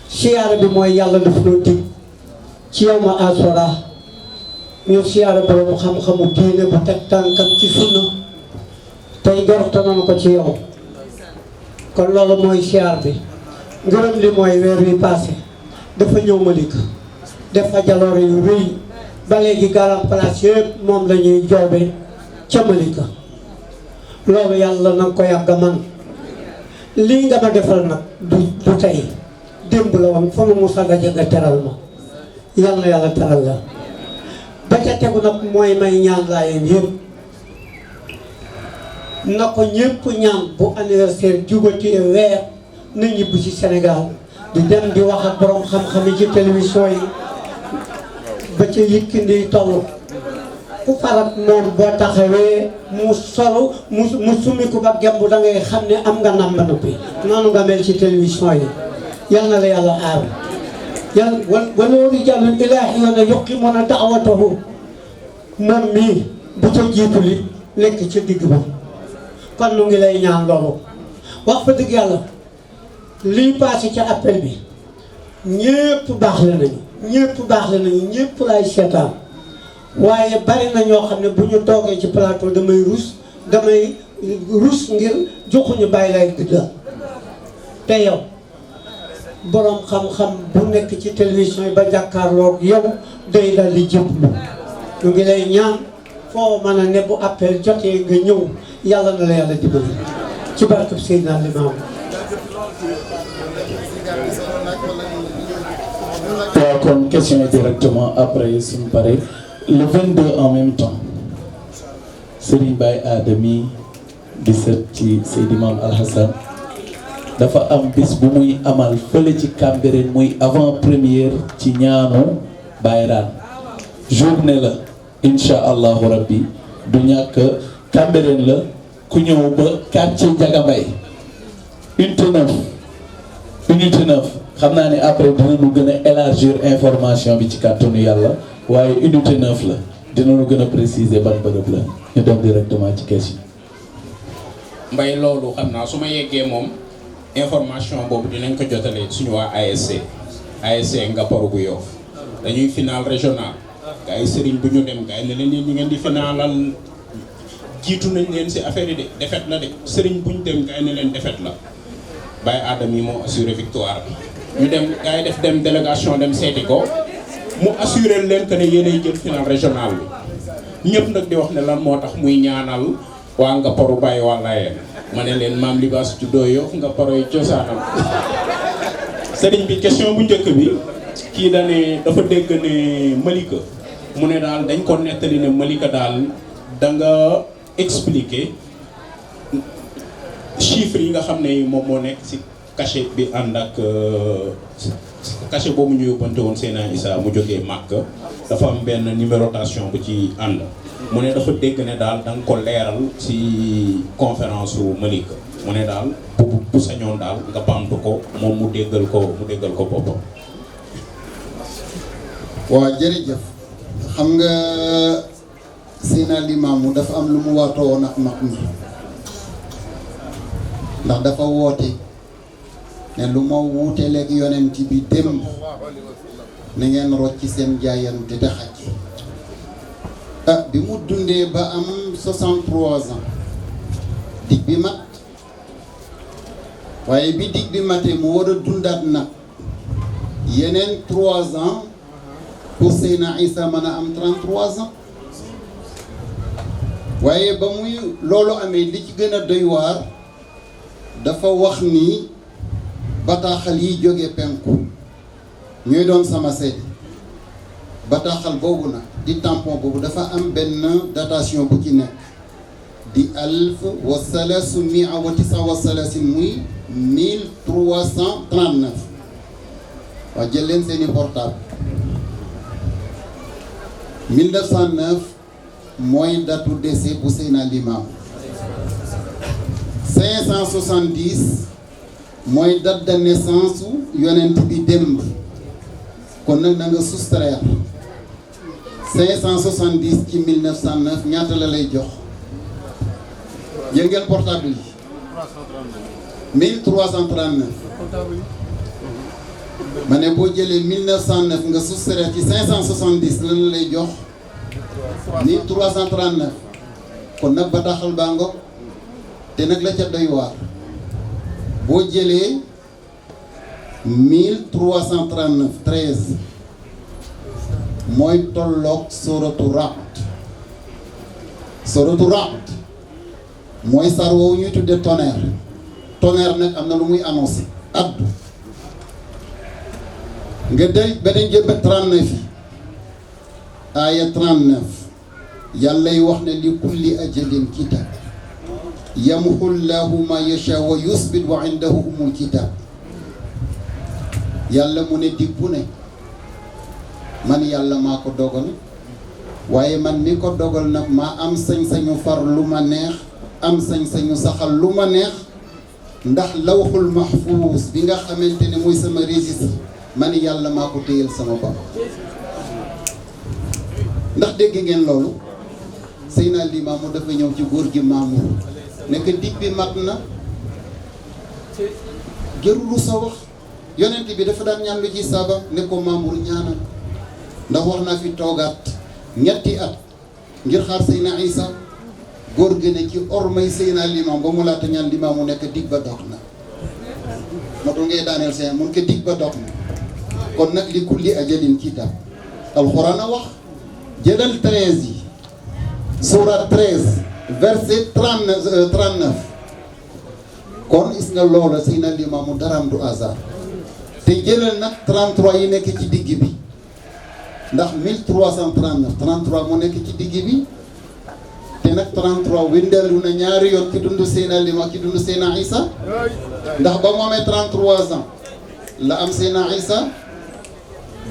siyaare bi mooy yàlla daf noo dig ci yow ma asura ñu siyaare borom xam-xamu diine bu teg tànkam ci sunna tey gorte nañu ko ci yow kon loolu mooy siyaar bi ngërëm li mooy weer wi passé dafa ñëw Malika dafa jaloore yu rëy ba léegi garam place yëpp moom la ñuy joobe ca Malika loolu yàlla na nga ko yàgg man lii nga ma defal nag du tey démb la woon fa ma musa nga jëgga teral ma yal na yàlla teral la ba ca tegu nag mooy may ñaan Laayeen yëpp na ko ñëpp ñaan bu anniversaire jugati weer na ñibbi ci Sénégal di dem di wax ak borom xam-xam yi ci télévision yi ba ca Yékini toll ku farat moom boo taxawee mu solo mu sumiku ba gembu da ngay xam ne am nga nam ba noppi noonu nga mel ci télévision yi yal na la yàlla aar yàlla wala rijaalun ilaahiyuuna yuqiimuuna da'watahu moom mii bu ca jiitu li nekk ci digg ba kon nu ngi lay ñaan loolu wax fa dëgg yàlla lii passé ca appel bi ñépp baax la nañu ñépp laay seetaan waaye bari na ñoo xam ne bu ñu toogee ci plateau damay rus ngir joxuñu bàyyi lay gëdda te yow boroom xam-xam bu nekk ci télévision yi ba jàkkaarloog yow day dal di jëblu ñu ngi lay ñaan foo mën a ne bu appel jotee nga ñëw yàlla na la yàlla dimbali ci barkeb Seydina Limaamu. waaw kon question yi directement après suñu pare le 22 en même temps Serigne Baye Adami di seet ci Seydi Maam Alhassane dafa am bis bu muy amal fële ci Cambérène muy avant première ci ñaanu Bayraan journée la incha allahu rabbi du ñàkk Cambérène la ku ñëw ba quartier Ndiagambay unité 9 xam naa ne après dinañu gën a élargir information bi ci kàttanu yàlla waaye unité 9 la dinañu gën a préciser ban bërëb la ñu dem directement ci question. mbay loolu xam naa su ma yeggee moom information boobu dinañ ko jotale suñu waa ASC Ngaparou bu Yoff dañuy final régional gars yi sëriñ bu ñu dem gars yi ne leen ñi ngeen di finalal jiitu nañ leen si affaire yi de défaite la de sëriñ bu ñu dem gars yi ne leen défaite la Baye Adam yi moo assuré victoire bi ñu dem gars yi dem délégation dem seeti ko mu assuré leen que ne yéenay jël final régional bi ñëpp nag di wax ne lan moo tax muy ñaanal waa Ngaparou Baye wàllaayeen ma ne leen maam libaas juddoo Yoff Ngaparou yi cosaanam sëriñ bi question bu njëkk bi kii dafa dégg ne Malika mu ne daal dañ ko nettali ne Malika daal da nga expliquer chiffres yi nga xam ne moom moo nekk ci cachet bi ànd ak cachet boobu ñu yóbbante woon Seydina Issa mu jógee Màkka dafa am benn numérotation bu ci ànd mu ne dafa dégg ne daal da nga ko leeral ci conférence su Malika mu ne daal bu sañoon daal nga bamtu ko moom mu déggal ko boppam. waaw jërëjëf xam nga Seydina Limaamu dafa am lu mu waatoo woon ak mag ñi ndax dafa woote ne lu ma wuuteleeg yonent bi démb na ngeen rocc ci seen jaayante te xaj bi mu dundee ba am 63 ans dig bi mat waaye bi dig bi matee mu war a dundaat nag yeneen 3 ans pour Seydina Issa mën a am 33 ans waaye ba muy loolu amee li ci gën a doy waar dafa wax ni bataaxal yi jóge penku ñooy doon sama seede bataaxal boobu nag di tampon boobu dafa am benn datation bu ci nekk di 1339 muy 1339 waaw jël leen seeni portable 1909 mooy datu décès bu Seydina Limaamu 570 mooy date de naissance su yonent bi démb kon nag na nga soustraire 570 ci 1909 ñaata la lay jox jël ngeen portable yi 1339 ma ne boo jëlee 1909 nga soustraire ci 570 lan la lay jox 1339 kon nag bataaxal baa ngoog te nag la ca doy waar boo jëlee 1339 13 mooy tolloog suratu Ra'd mooy sar woowu ñuy tudde tonnerre nag am na lu muy annoncé addu nga day ba dañ jël ba 39 yi aaya 39 yàllay wax ne li kulli ajalin kitab yamhu llahu ma yasha wa yusbit wa indahu umul kitab yàlla mu ne dig bu ne man yàlla maa ko dogal waaye man mi ko dogal nag maa am sañ-sañu far lu ma neex am sañ-sañu saxal lu ma neex ndax lawxul mahfuus bi nga xamante ne muy sama registre man yàlla maa ko téyel sama bopp. ndax dégg ngeen loolu Seydina Limaamu dafa ñëw ci góor gi Mamour nekk dig bi mat na jërulu sa wax yonent bi dafa daan ñaan lu ci saaba ne ko Mamour ñaanal ndax wax naa fi toogaat ñetti at ngir xaar Seydina Isa góor gi ne ci ormay Seydina Limaam ba mu laata ñaan Limaamu nekk dig ba dox na matul ngay daaneel seen mun ko dig ba dox na kon nag li kulli ajalin kitaab alxuraan a wax jëlal 13 yi surat 13 verset 39 kon gis nga loola Seydina Limaamu daraam du hasard te jëlal nag 33 yi nekk ci digg bi ndax 1339 33 mu nekk ci digg bi te nag 33 windeelu na ñaari yoon ci dundu Seydina Limaamu ci dundu Seydina Isa ndax ba mu amee 33 ans la am Seydina Isa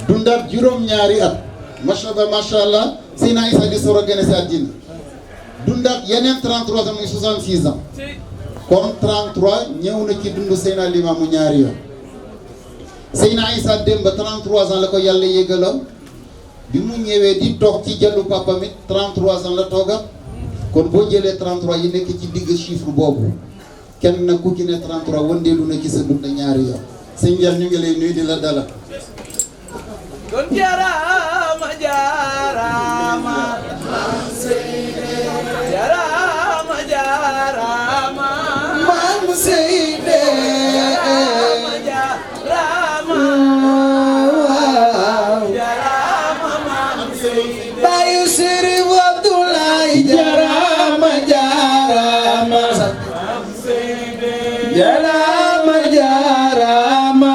dundaat juróom-ñaari at macha allah Seydina Isa di soor a gane si àddina dundaat yeneen 33 ans muy 66 ans kon 33 ñëw na ci dundu Seydina Limaamu ñaari yoon Seydina Isa démb 33 ans la ko yàlla yégaloon bi mu ñëwee di toog ci jallu papam it 33 ans la tooga kon boo jëlee 33 yi nekk ci digg chiffre boobu kenn na ku ci ne 33 wëndeelu na ci sa dund ñaari yoon sëñ Ndiaye ñu ngi lay nuyu di la dalal. kon jaaraama jaaraama jaaraama jaaraama Maam Seyde jaaraama jaaraama jaaraama Maam Seyde Bayu Sërif Abdoulaye jaaraama jaaraama Maam Seyde jaaraama jaaraama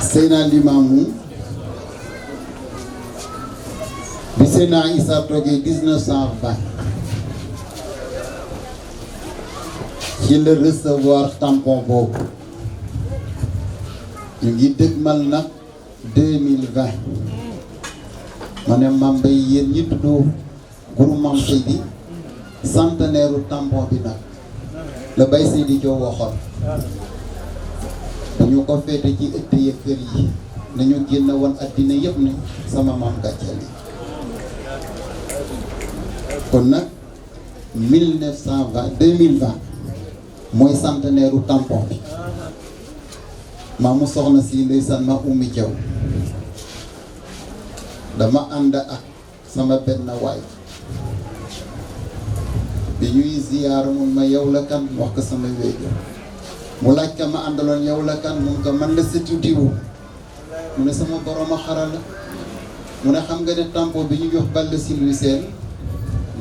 Seydina Limaamu bi Seydina Isa toogee 1920 ci la recevoir tampon boobu ñu ngi dëgmal nag 2020 ma ne Mame Mbaye yéen ñi tudd groupe Mame Seydi centenaire u tampon bi nag la Baye Seydi Diop waxoon dañu ko féete ci ëtt ya kër yi nañu génn woon addina yëpp ne sama maam gàcceel yi kon nag 2020 mooy centenaire u tampon bi maamu soxna si ndeysaan ma ummi jaw dama ànd ak sama benn waay bi ñuy ziyaar mun ma yow la kan wax ko sama wéejo mu laaj ka ma àndaloon yow la kan mun ko man la sëtu diwu mu ne sama borom a xarala mu ne xam nga ne tampon bi ñu jox Balla Silwi Seen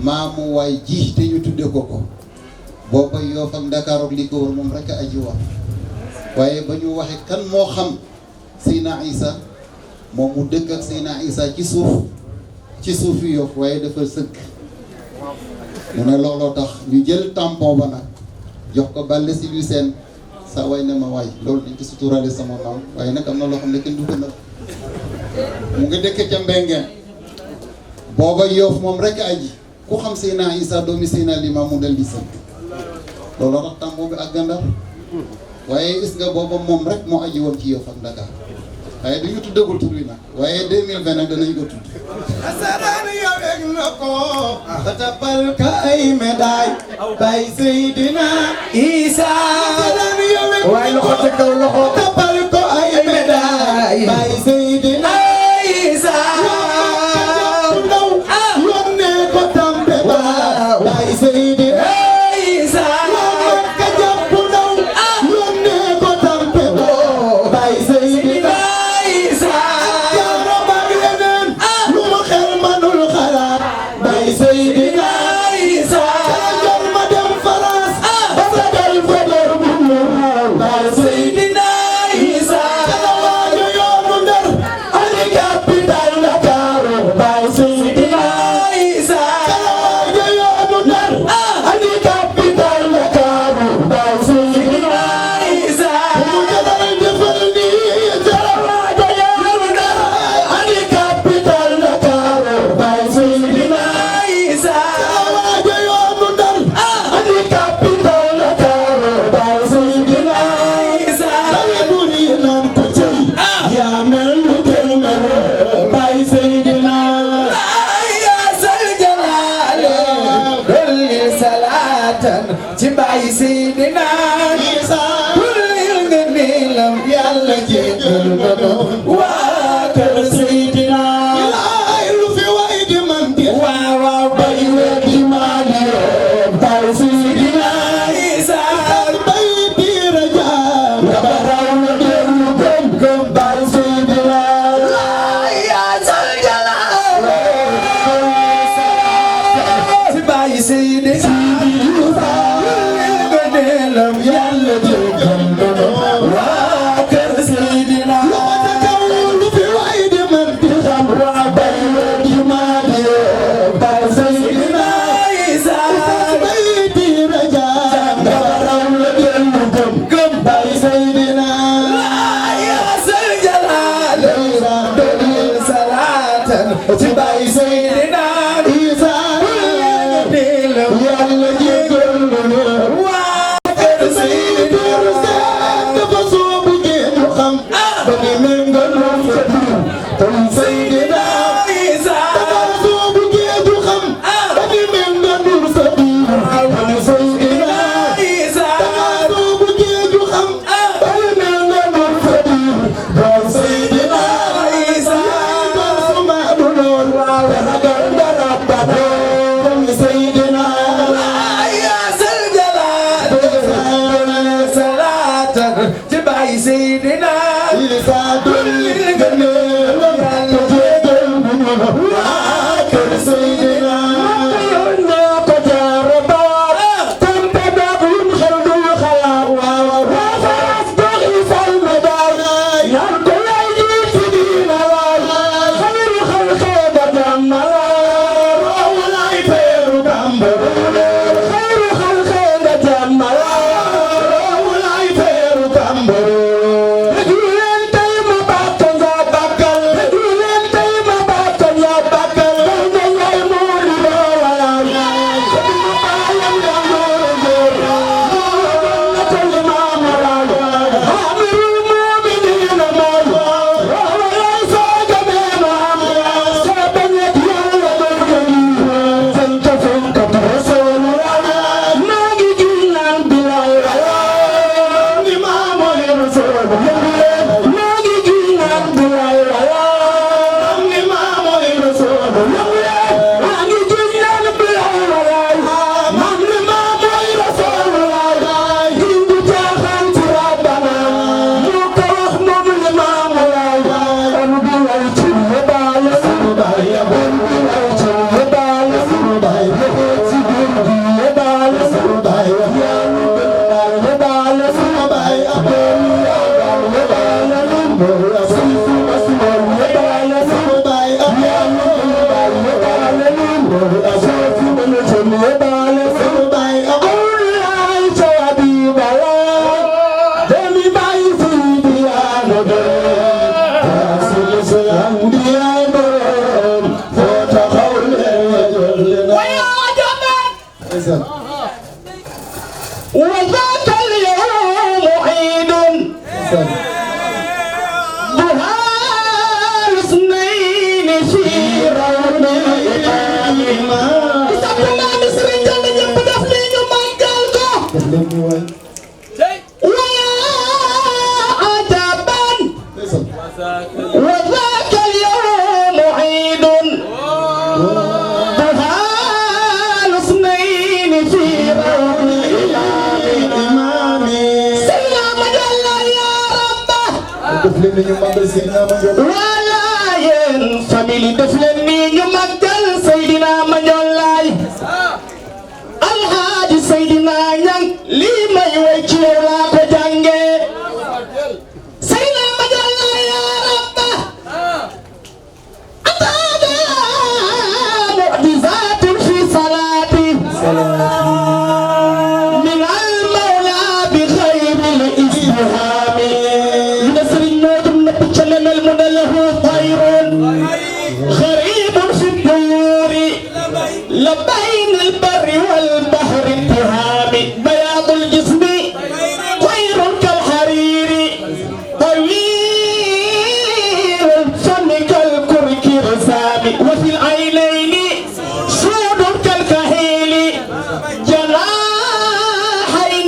maamu waay ji te ñu tudde ko ko booba Yoff ak Dakar ak li ko wër moom rek a aji wax waaye ba ñu waxe kan moo xam Seydina Isa moom mu dëkk ak Seydina Isa ci suuf yu Yoff waaye dafa sëkk mu ne looloo tax ñu jël tampon ba nag jox ko Balla Silwi Seen sa way ne ma waay loolu dañ ko suturale sama maam waaye nag am na loo xam ne kenn du ko nag mu ngi dëkk ca Mbengeen booba Yoff moom rek aji ku xam Seydina Isa doomi Seydina Limaamu mu dal di sëkk looloo tax tampon bi ak Gandar waaye gis nga booba moom rek moo aji woon ci Yoff ak Dakar waaye duñu tuddagul tur wi nag waaye 2020 nag danañ ko tudd asaraan yow egg na ko ba tabal ka ay médaille Baye Seydina Isa asaraan yow egg na ko loxo ca kaw loxo tabal ko ay médaille Baye Seydina Isa yónnee ko tambe ba Baye Seydina Isa ka jàpp ndaw yónnee ko tambe ba Baye Seydina Seydina Isa jor ma dem France ba sagal fa dor bu Baye Seydina Isa kala waajo yoonu Ndar bàyyi Seydina Isa kulli nga neelam yàlla jéggal na doon waa kër Seydina ilaay lu fi way di man di waaw waaw bay wet di maa di bàyyi Seydina Isa bay biira jaar nga baraw na dellu gëm gëm bàyyi Seydina yaa sal jalaal si bàyyi Seydina yàlla jéggal na doon waa kër Seydina lu fi way di man di xam waa bay di maa di bay Seydina Isa bay biira jaar nga baraw la dellu gëm gëm bay Seydina yaa sal jalaal dolil salaatan ci bay Seydina Isa yàlla jéggal na doon وذاك اليوم عيد بهار اثنين في رون الإمام استقبلنا مصر جل جنب دفنين ومنقلكم ويا عجبا وذاك اليوم عيد بهار اثنين في رون الإمام سلام جل يا ربه ولا ين فاميلي دفلني يمجل سيدنا مجلاي الحاج سيدنا ين لي ما يوجه لا كجانجي سيدنا مجلاي يا ربه أتابع معجزات في صلاتي من المولى بخير الإسلام نصر النجم نبتشلن المنى له طير غريب في الديور لبين البر والبحر اتهام بياض الجسم طير كالحرير طويل الفم كالكرك رسام وفي العينين سود كالكهيل جناحي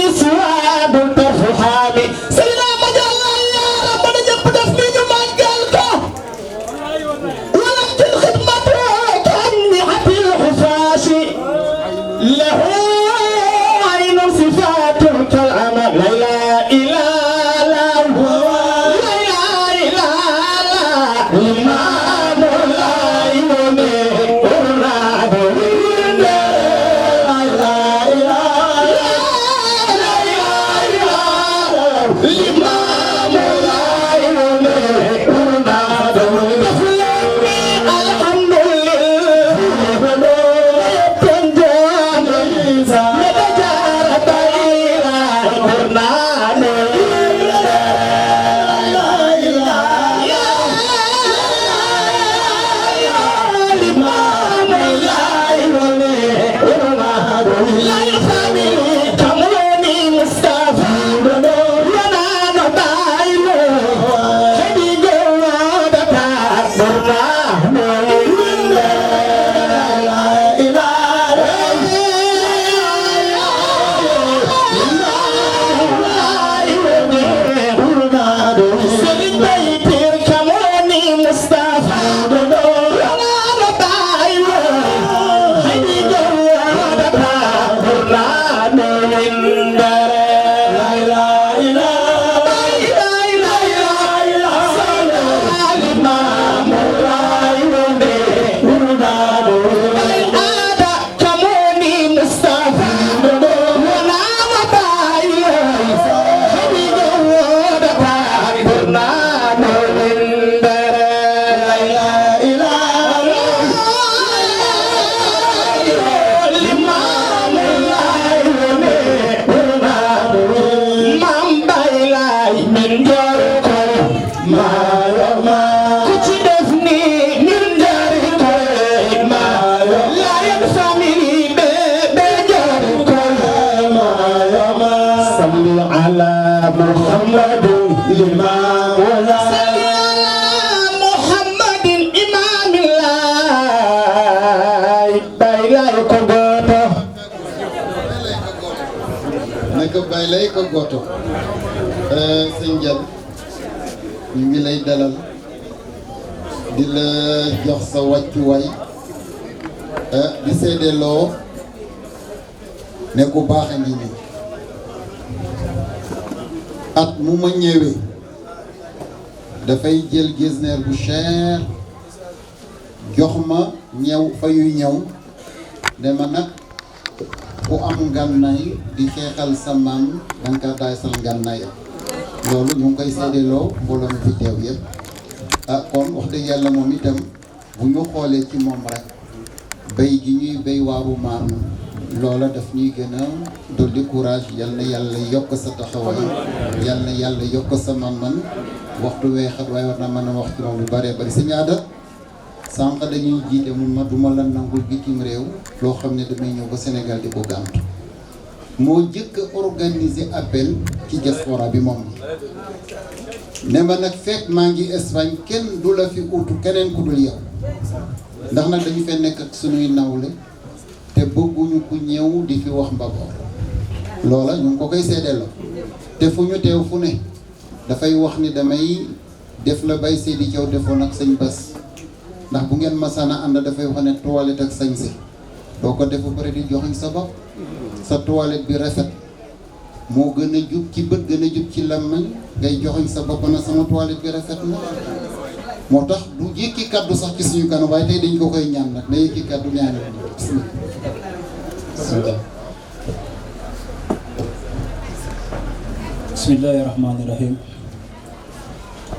ko bay lay ko goto sëñ Dial ñu ngi lay dalal di la jox sa wàccuwaay di seedeloo ne ku baax a ngi nii at mu ma ñëwee dafay jël gisneer bu cher jox ma ñëw fa yu ñëw dama nag ku am ngànnaay di xeexal sa maam danga daay sal ngànnaay loolu ñu ngi koy seedeloo mbooloo mi fi teew yëpp kon wax dëgg yàlla moom itam bu ñu xoolee ci moom rek béy gi ñuy béy waaru maar loola daf ñuy gën a dolli courage yal na yàlla yokk sa taxawaay yal na yàlla yokk sa man-man waxtu weexat waaye war na mën a wax ci moom lu bëree bëri si ñaata sànq dañuy jiite mun ma duma la nangul bitim réew loo xam ne damay ñëw ba Sénégal di ko gàmtu moo jëkk a organiser appel ci diaspora bi moom ne ma nag fekk maa ngi Espagne kenn du la fi utu keneen ku dul yow ndax nag dañu fee nekk ak sunuy nawle te bëgguñu ku ñëw di fi wax mbaboor loola ñu ngi ko koy seedeel la te fu ñu teew fu ne dafay wax ni damay def la bay Seydi Thiaw defoon ak sëñ Bass ndax bu ngeen masana ànd dafay wax ne toilette ak sañse doo ko def ba pare di joxuñ sa bopp sa toilette bi rafet moo gën a jub ci bët gën a jub ci làmmiñ ngay joxuñ sa bopp na sama toilette bi rafet na moo tax du yëkki kaddu sax ci suñu kanam waaye tey dañ ko koy ñaan nag na yëkki kaddu ñaani bismillahi rahmani rahim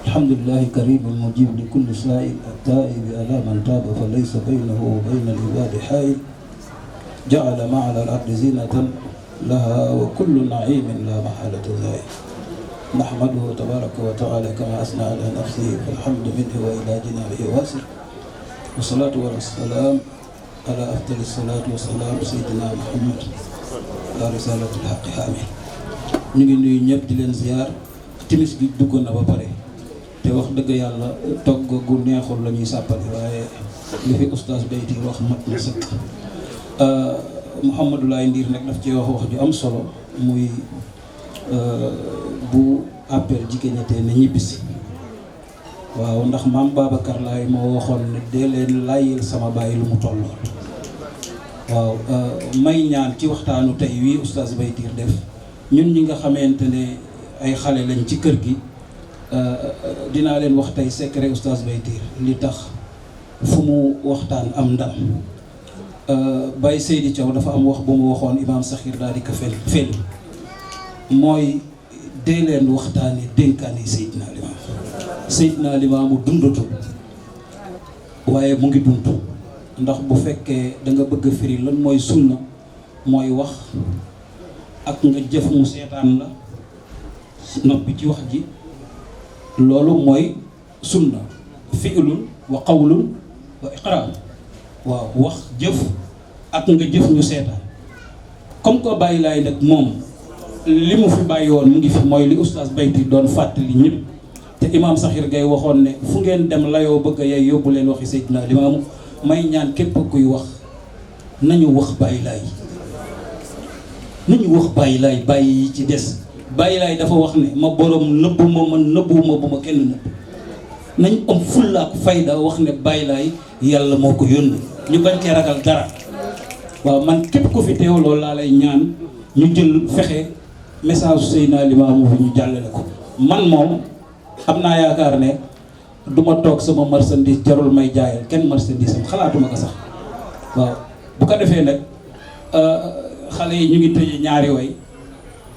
alhamdulillahi karim almujib li kulli sa'il at-ta'ib ala man taba fa laysa baynahu wa bayna al-ibadi ha'il ja'ala ma'ala al-ardi zinatan laha wa kullu na'imin la mahalata za'il nahmaduhu tabaraka wa ta'ala kama asna ala nafsihi falhamdu minhu wa ila jinabihi wasir wa salatu wa salam ala afdali salatu wa salam sayyidina Muhammad wa risalatul haqqi amin ñu ngi nuyu ñëpp di leen ziar timis gi dugg na ba pare te wax dëgg yàlla togg gu neexul la ñuy sàppali waaye li fi oustaz Bayti wax mat na sëkk Mouhamadou Laye Ndiir nag daf ci wax ju am solo muy bu appel jigéenatee ne ñibbisi waaw ndax maam Babacar Laye moo waxoon ne dee leen layyil sama bàyyi lu mu tolloon waaw may ñaan ci waxtaanu tey wii oustaz Bayti def ñun ñi nga xamante ne ay xale lañ ci kër gi dinaa leen wax tey secret oustaz Bayti li tax fu mu waxtaan am ndam Baye Seydi Thiaw dafa am wax bu mu waxoon Imam Sakhir daal di ko fel mooy dee leen waxtaani dénkaani Seydina Limaamu dundatul waaye mu ngi dund ndax bu fekkee da nga bëgg a firi lan mooy sunna mooy wax ak nga jëf mu seetaan la noppi ci wax ji loolu mooy sunna fi'lun wa qawlun wa iqraar waaw wax jëf ak nga jëf ñu seetaan comme que Baye Laye nag moom li mu fi bàyyi woon mu ngi fi mooy li oustaz Bayti doon fàttali ñëpp te Imam Sakhir Gaye waxoon ne fu ngeen dem layoo bëgg a yey yóbbu leen waxi Seydina Limaamu may ñaan képp kuy wax nañu wax Baye Laye nañu wax Baye Laye bàyyi yi ci des Baye Laye dafa wax ne ma borom nëbbu ma man nëbbuwuma bu ma kenn nëbb nañ am fulla ak fayda wax ne Baye Laye yàlla moo ko yónni ñu bañ cee ragal dara waaw man képp ku fi teew loolu laa lay ñaan ñu jël fexe message Seydina Limaamu bi ñu jàllale ko man moom am naa yaakaar ne du ma toog sama marchandise jarul may jaayal kenn marchandise am xalaatuma ko sax waaw bu ko defee nag xale yi ñu ngi tëje ñaari way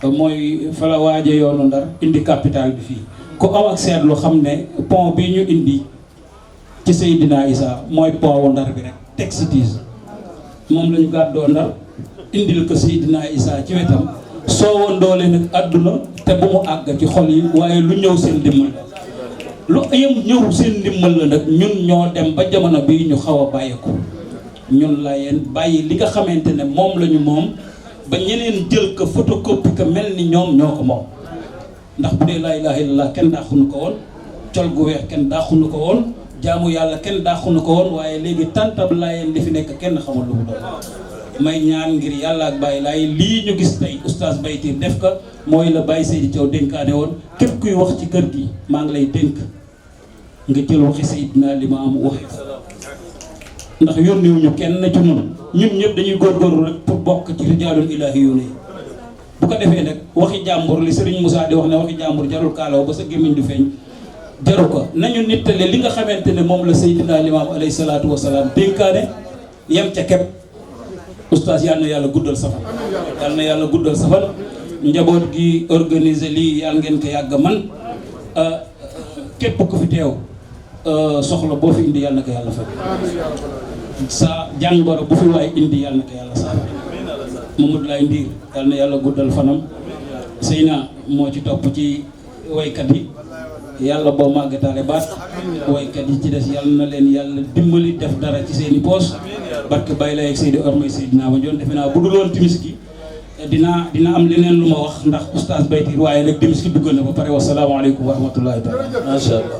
mooy fa la waaje yoonu Ndar indi capital bi fii ku am ak seetlu xam ne pont bi ñu indi ci Seydina Issa mooy pont wu Ndar bi rek Textise moom lañu gàddoo Ndar indil ko Seydina Issa ci wetam soo woon doole nag àdduna te bu mu àgg ci xol yi waaye lu ñëw seen ndimbal lu yem ñëw seen ndimbal la nag ñun ñoo dem ba jamono bii ñu xaw a bàyyeeku ñun la yeen bàyyi li nga xamante ne moom la ñu moom ba ñeneen jël ko photocopie ko mel ni ñoom ñoo ko moom ndax bu dee laa ilaaha illallaah kenn daaxuñu ko woon col gu weex kenn daaxuñu ko woon jaamu yàlla kenn daaxuñu ko woon waaye léegi tàntab laa yeen li fi nekk kenn xamul lu mu doon may ñaan ngir yàlla ak Baye Laay lii ñu gis tey oustaz Baytir def ka mooy la Baye Seydi Thiaw dénkaane woon képp kuy wax ci kër gi maa ngi lay dénk nga jël waxi Seydina Limaamu waxe ndax yónniwuñu kenn ci ñun ñëpp dañuy góorgóorlu rek pour bokk ci rijaalul ilaahi yoone yi bu ko defee nag waxi jàmbur li Serigne Moussa di wax ne waxi jàmbur jarul kaalaw ba sa gémmiñ du feeñ jaru ko nañu nittale li nga xamante ne moom la Seydina Limaam alayhi salaatu wasalaam dénkaane yem ca kepp oustaz yal na yàlla guddal safan yal na yàlla guddal safan njaboot gi organiser lii yàlla ngeen ko yàgg man képp ku fi teew soxla boo fi indi yàlla na ko yàlla faj sa jàngoro bu fi waay indi yàlla na ko yàlla saafara Mamadou Laye Ndiir yàlla na yàlla guddal fanam Seyna moo ci topp ci waykat yi yàlla boo màggataale baat waykat yi ci des yàlla na leen yàlla dimbali def dara ci seeni poos barke Baye Laye ak Seydi Ormay Seydina ma joon defe naa bu dul woon timis gi dina am leneen lu ma wax ndax oustaz Baytir waaye nag timis gi dugg na ba pare wasalaamaaleykum wa rahmatullahi taala macha allah